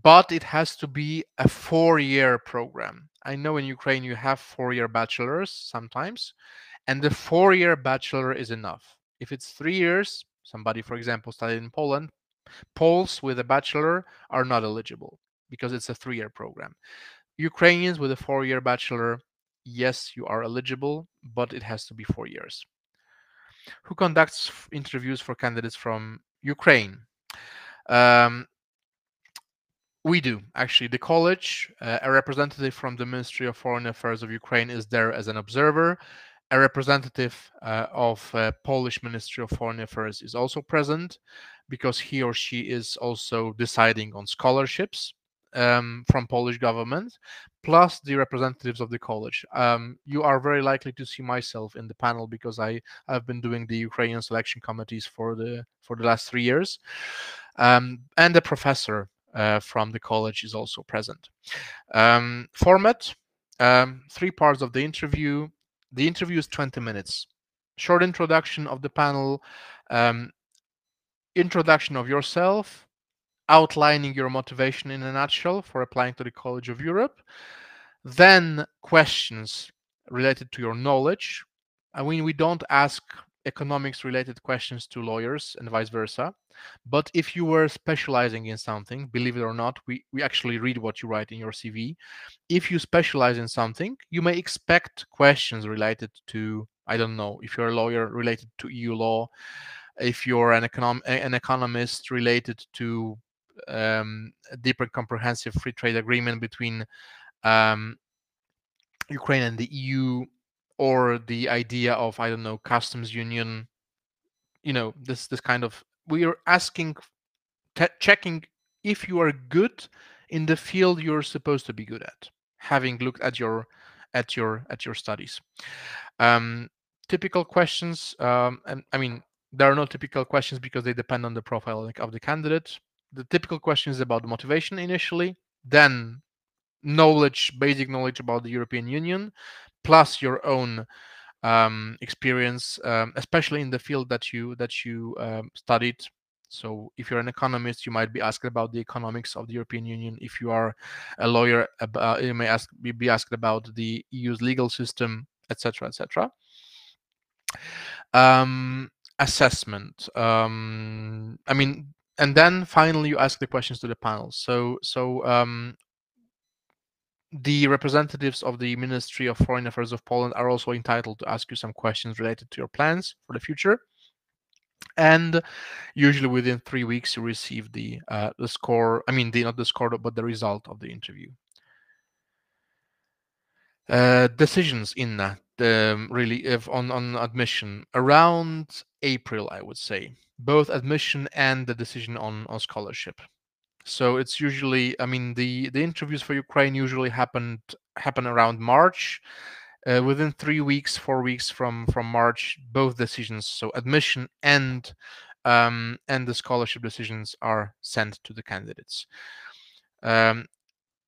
but it has to be a 4-year program. I know in Ukraine you have 4-year bachelors sometimes, and the 4-year bachelor is enough. If it's 3 years, somebody, for example, studied in Poland, Poles with a bachelor are not eligible because it's a 3-year program. Ukrainians with a 4-year bachelor, yes, you are eligible, but it has to be 4 years. Who conducts interviews for candidates from Ukraine? We do, actually. The college, a representative from the Ministry of Foreign Affairs of Ukraine is there as an observer. A representative of Polish Ministry of Foreign Affairs is also present because he or she is also deciding on scholarships from Polish government, plus the representatives of the college. You are very likely to see myself in the panel because I've been doing the Ukrainian selection committees for the last 3 years, and the professor from the college is also present. Format, 3 parts of the interview. The interview is 20 minutes. Short introduction of the panel, introduction of yourself, outlining your motivation in a nutshell for applying to the College of Europe, then questions related to your knowledge. We don't ask economics-related questions to lawyers and vice versa. But if you were specializing in something, believe it or not, we actually read what you write in your CV. If you specialize in something, you may expect questions related to, I don't know, if you're a lawyer, related to EU law, if you're an economist, related to a deeper comprehensive free trade agreement between Ukraine and the EU, or the idea of, I don't know, customs union, this kind of, we are asking, checking if you are good in the field you're supposed to be good at, having looked at your studies. Typical questions, and I mean, there are no typical questions because they depend on the profile of the candidate. The typical question is about motivation initially, then basic knowledge about the European Union, plus your own experience, especially in the field that you studied. So if you're an economist, you might be asked about the economics of the European Union. If you are a lawyer, you may be asked about the EU's legal system, etc., etc. Assessment. I mean, and then finally you ask the questions to the panel. So the representatives of the Ministry of Foreign Affairs of Poland are also entitled to ask you some questions related to your plans for the future. And usually within 3 weeks, you receive the score. I mean, not the score, but the result of the interview. Decisions in that, really, if on admission around April, I would say, both admission and the decision on scholarship. So it's usually, I mean, the interviews for Ukraine usually happen around March. Within 3 weeks, 4 weeks from March, both decisions, so admission and the scholarship decisions, are sent to the candidates.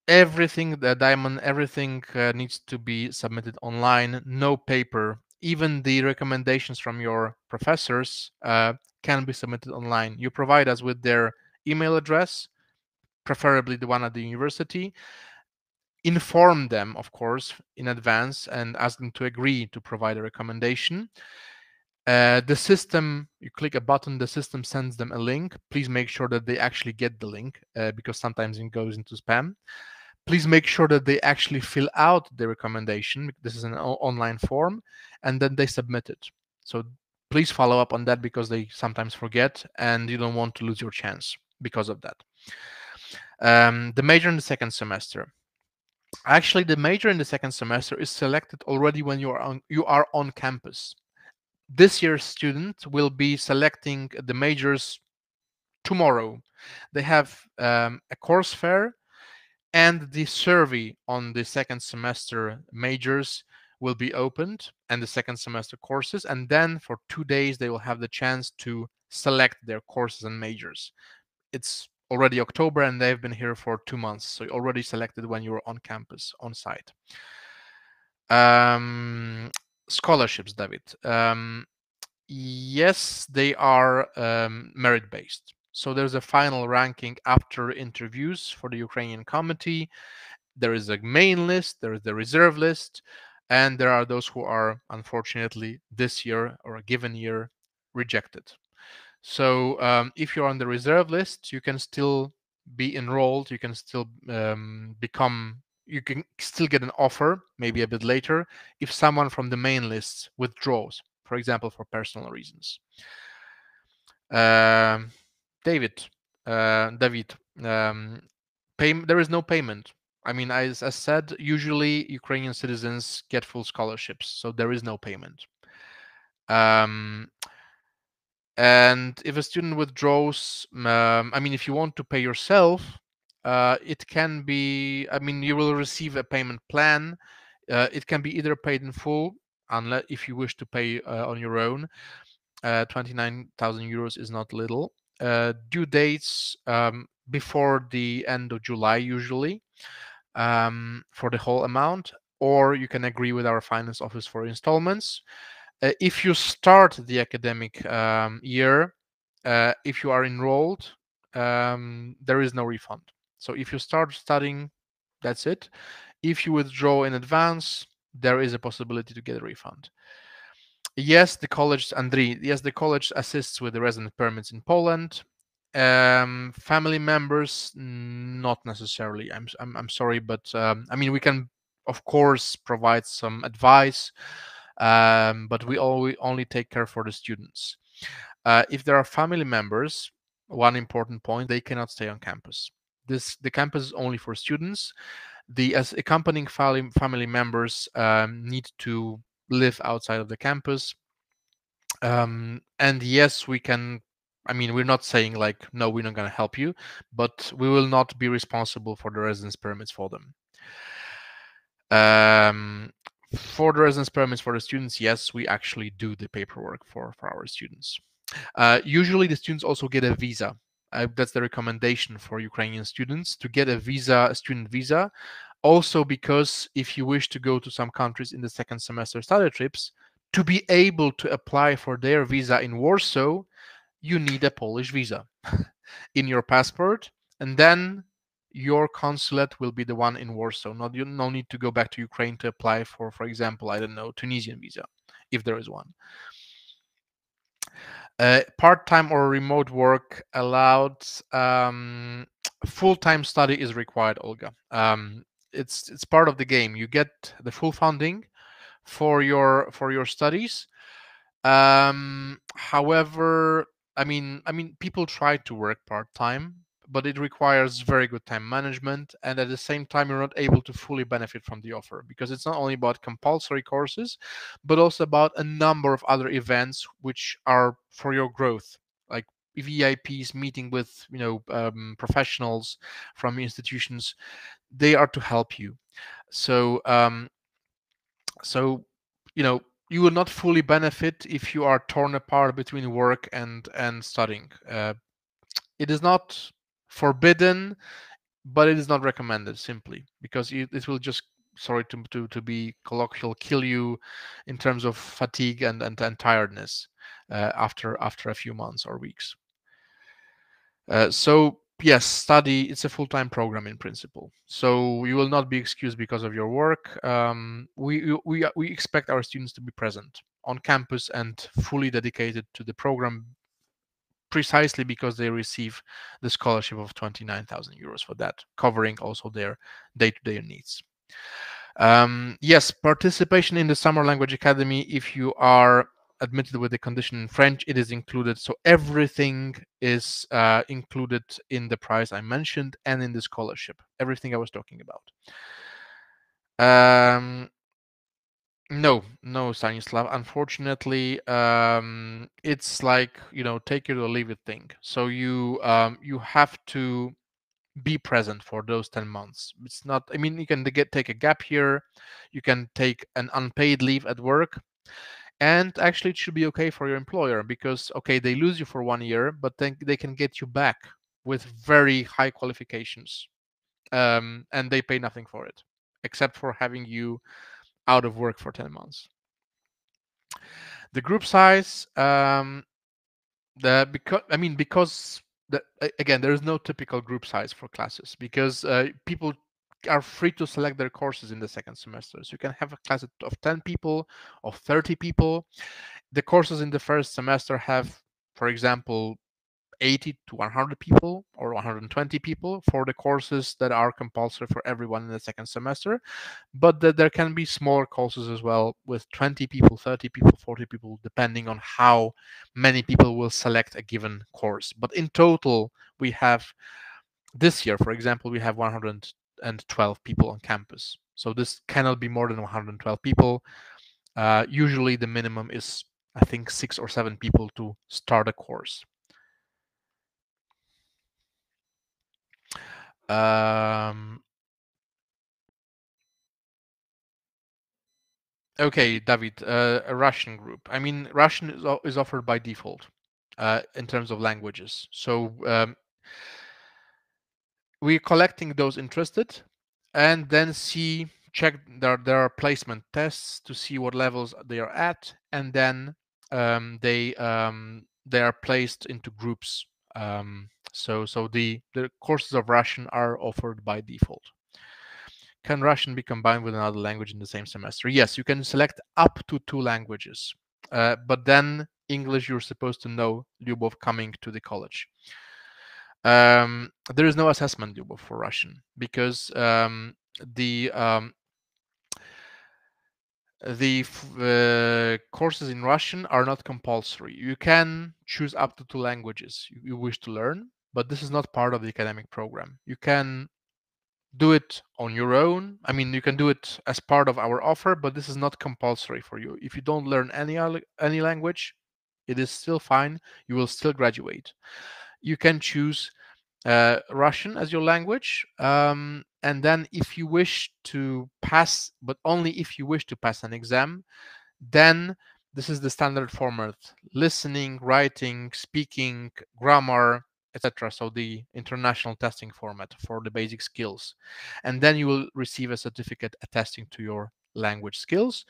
Everything, the diamond, everything needs to be submitted online, no paper. Even the recommendations from your professors can be submitted online. You provide us with their email address, preferably the one at the university. Inform them, of course, in advance and ask them to agree to provide a recommendation. The system, you click a button, the system sends them a link. Please make sure that they actually get the link because sometimes it goes into spam. Please make sure that they actually fill out the recommendation. This is an online form, and then they submit it. So please follow up on that because they sometimes forget and you don't want to lose your chance because of that. The major in the second semester. Actually, the major in the second semester is selected already when you are on campus. This year's student will be selecting the majors tomorrow. They have a course fair, and the survey on the second semester majors will be opened, and the second semester courses, and then for 2 days they will have the chance to select their courses and majors. It's already October and they've been here for 2 months, so you already selected when you were on campus, on site. Scholarships, David. Yes, they are merit-based. So there's a final ranking after interviews for the Ukrainian committee. There is a main list, there is the reserve list, and there are those who are, unfortunately, this year or a given year, rejected. So if you're on the reserve list, you can still be enrolled, you can still you can still get an offer, maybe a bit later, if someone from the main list withdraws, for example, for personal reasons. David, there is no payment. I mean, as said, usually Ukrainian citizens get full scholarships, so there is no payment. And if a student withdraws, I mean, if you want to pay yourself, it can be, I mean, you will receive a payment plan. It can be either paid in full, unless if you wish to pay on your own. 29,000 euros is not little. Due dates before the end of July, usually, for the whole amount, or you can agree with our finance office for installments. If you start the academic year, if you are enrolled, there is no refund. So if you start studying, that's it. If you withdraw in advance, there is a possibility to get a refund. Yes, the college, Andriy, yes, the college assists with the resident permits in Poland. Family members, not necessarily. I'm sorry, but I mean, we can, of course, provide some advice, but we only take care for the students. If there are family members, one important point, they cannot stay on campus. The campus is only for students. As accompanying family members need to live outside of the campus. And yes, we can. I mean, we're not saying like, no, we're not going to help you, but we will not be responsible for the residence permits for them. For the residence permits for the students, yes, we actually do the paperwork for our students. Usually the students also get a visa. That's the recommendation for Ukrainian students, to get a visa, a student visa. Also because if you wish to go to some countries in the second semester study trips, to be able to apply for their visa in Warsaw, you need a Polish visa in your passport, and then your consulate will be the one in Warsaw. No need to go back to Ukraine to apply for example, I don't know, Tunisian visa, if there is one. Part-time or remote work allowed. Full-time study is required, Olga. It's part of the game. You get the full funding for your studies. However, I mean, people try to work part-time, but it requires very good time management, and at the same time, you're not able to fully benefit from the offer, because it's not only about compulsory courses, but also about a number of other events which are for your growth, like VIPs, meeting with professionals from institutions. They are to help you. So you will not fully benefit if you are torn apart between work and studying. It is not forbidden, but it is not recommended, simply because it will just, sorry to be colloquial, kill you in terms of fatigue and tiredness after a few months or weeks. So yes, study, it's a full-time program in principle, so you will not be excused because of your work. We expect our students to be present on campus and fully dedicated to the program, precisely because they receive the scholarship of 29,000 euros for that, covering also their day-to-day needs. Yes, participation in the Summer Language Academy, if you are admitted with the condition in French, it is included. So everything is included in the price I mentioned and in the scholarship, everything I was talking about. No, Stanislav, unfortunately, it's like, take it or leave it thing. So you have to be present for those 10 months. It's not, I mean, you can take a gap year, you can take an unpaid leave at work, and actually it should be okay for your employer, because okay, they lose you for 1 year, but then they can get you back with very high qualifications, and they pay nothing for it except for having you out of work for 10 months. The group size, because again, there is no typical group size for classes, because people are free to select their courses in the second semester. So you can have a class of 10 people, of 30 people. The courses in the first semester have, for example, 80 to 100 people or 120 people for the courses that are compulsory for everyone in the second semester. But there can be smaller courses as well with 20 people, 30 people, 40 people, depending on how many people will select a given course. But in total, we have, this year, for example, we have 112 people on campus. So this cannot be more than 112 people. Usually the minimum is, I think, 6 or 7 people to start a course. Okay, David, a Russian group. I mean, Russian is offered by default in terms of languages. So we're collecting those interested, and then check their placement tests to see what levels they are at, and then they are placed into groups. So the courses of Russian are offered by default. Can Russian be combined with another language in the same semester? Yes, you can select up to 2 languages, but then English you're supposed to know, Lyubov, coming to the college. There is no assessment, Lyubov, for Russian, because the courses in Russian are not compulsory. You can choose up to 2 languages you wish to learn, but this is not part of the academic program. You can do it on your own. I mean, you can do it as part of our offer, but this is not compulsory for you. If you don't learn any language, It is still fine. You will still graduate. You can choose Russian as your language, and then if you wish to pass, but only if you wish to pass an exam, then this is the standard format: listening, writing, speaking, grammar, etc. So the international testing format for the basic skills. And then you will receive a certificate attesting to your language skills.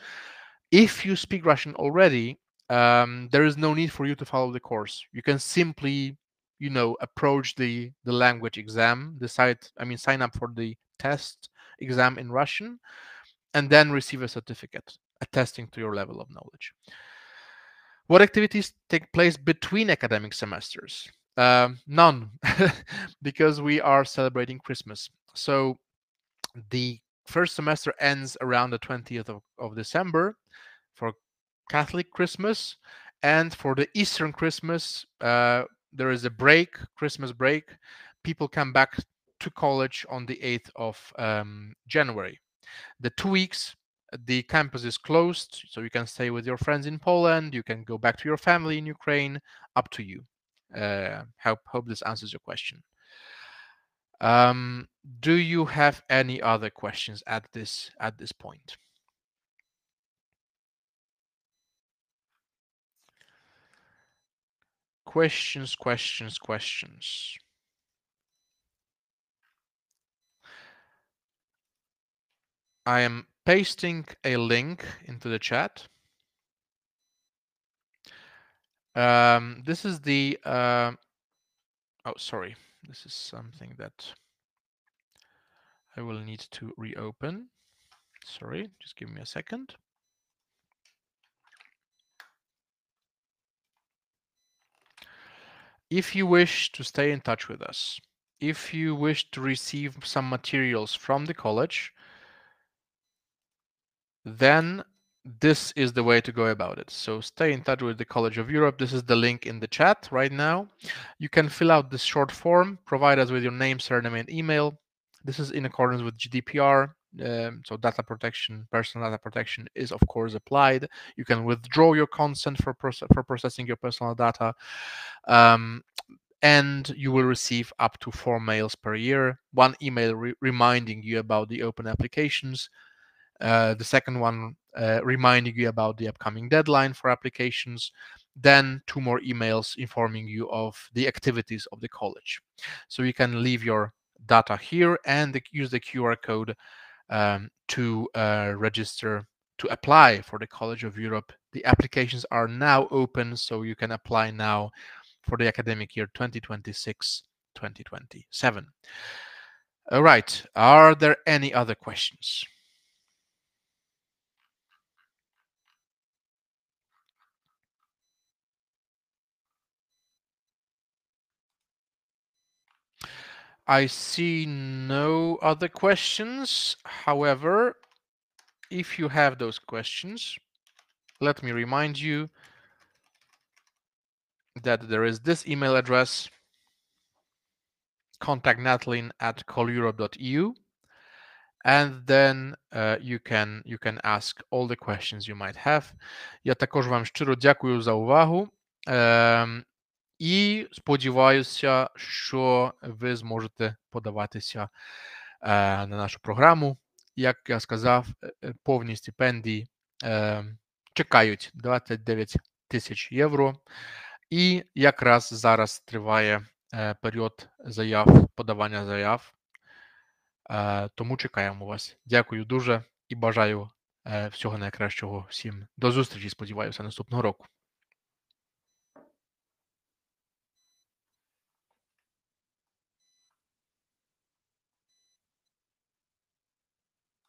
If you speak Russian already, there is no need for you to follow the course. You can simply, approach the language exam, sign up for the test exam in Russian, and then receive a certificate attesting to your level of knowledge. What activities take place between academic semesters? None, because we are celebrating Christmas. So the first semester ends around the 20th of December for Catholic Christmas, and for the Eastern Christmas, there is a break, Christmas break. People come back to college on the 8th of January. The 2 weeks, the campus is closed, so you can stay with your friends in Poland, you can go back to your family in Ukraine, up to you. Hope this answers your question. Do you have any other questions at this point? Questions. I am pasting a link into the chat. This is the oh, sorry, this is something that I will need to reopen. Sorry, just give me a second. If you wish to stay in touch with us, if you wish to receive some materials from the college, then this is the way to go about it. So stay in touch with the College of Europe. This is the link in the chat right now. You can fill out this short form, provide us with your name, surname, and email. This is in accordance with GDPR. So data protection, personal data protection is of course applied. You can withdraw your consent for processing your personal data. And you will receive up to 4 mails per year. One email reminding you about the open applications. The second one reminding you about the upcoming deadline for applications. Then 2 more emails informing you of the activities of the college. So you can leave your data here and use the QR code to register, to apply for the College of Europe. The applications are now open, so you can apply now for the academic year 2026-2027. All right, are there any other questions? I see no other questions. However, if you have those questions, let me remind you that there is this email address, contact Natolin at calleurope.eu, and then you can ask all the questions you might have. Я також вам щиро дякую за увагу. І сподіваюся, що ви зможете подаватися на нашу програму. Як я сказав, повні стипендії чекають 29 тисяч євро. І якраз зараз триває період заяв, подавання заяв. Тому чекаємо вас. Дякую дуже і бажаю всього найкращого всім. До зустрічі, сподіваюся, наступного року.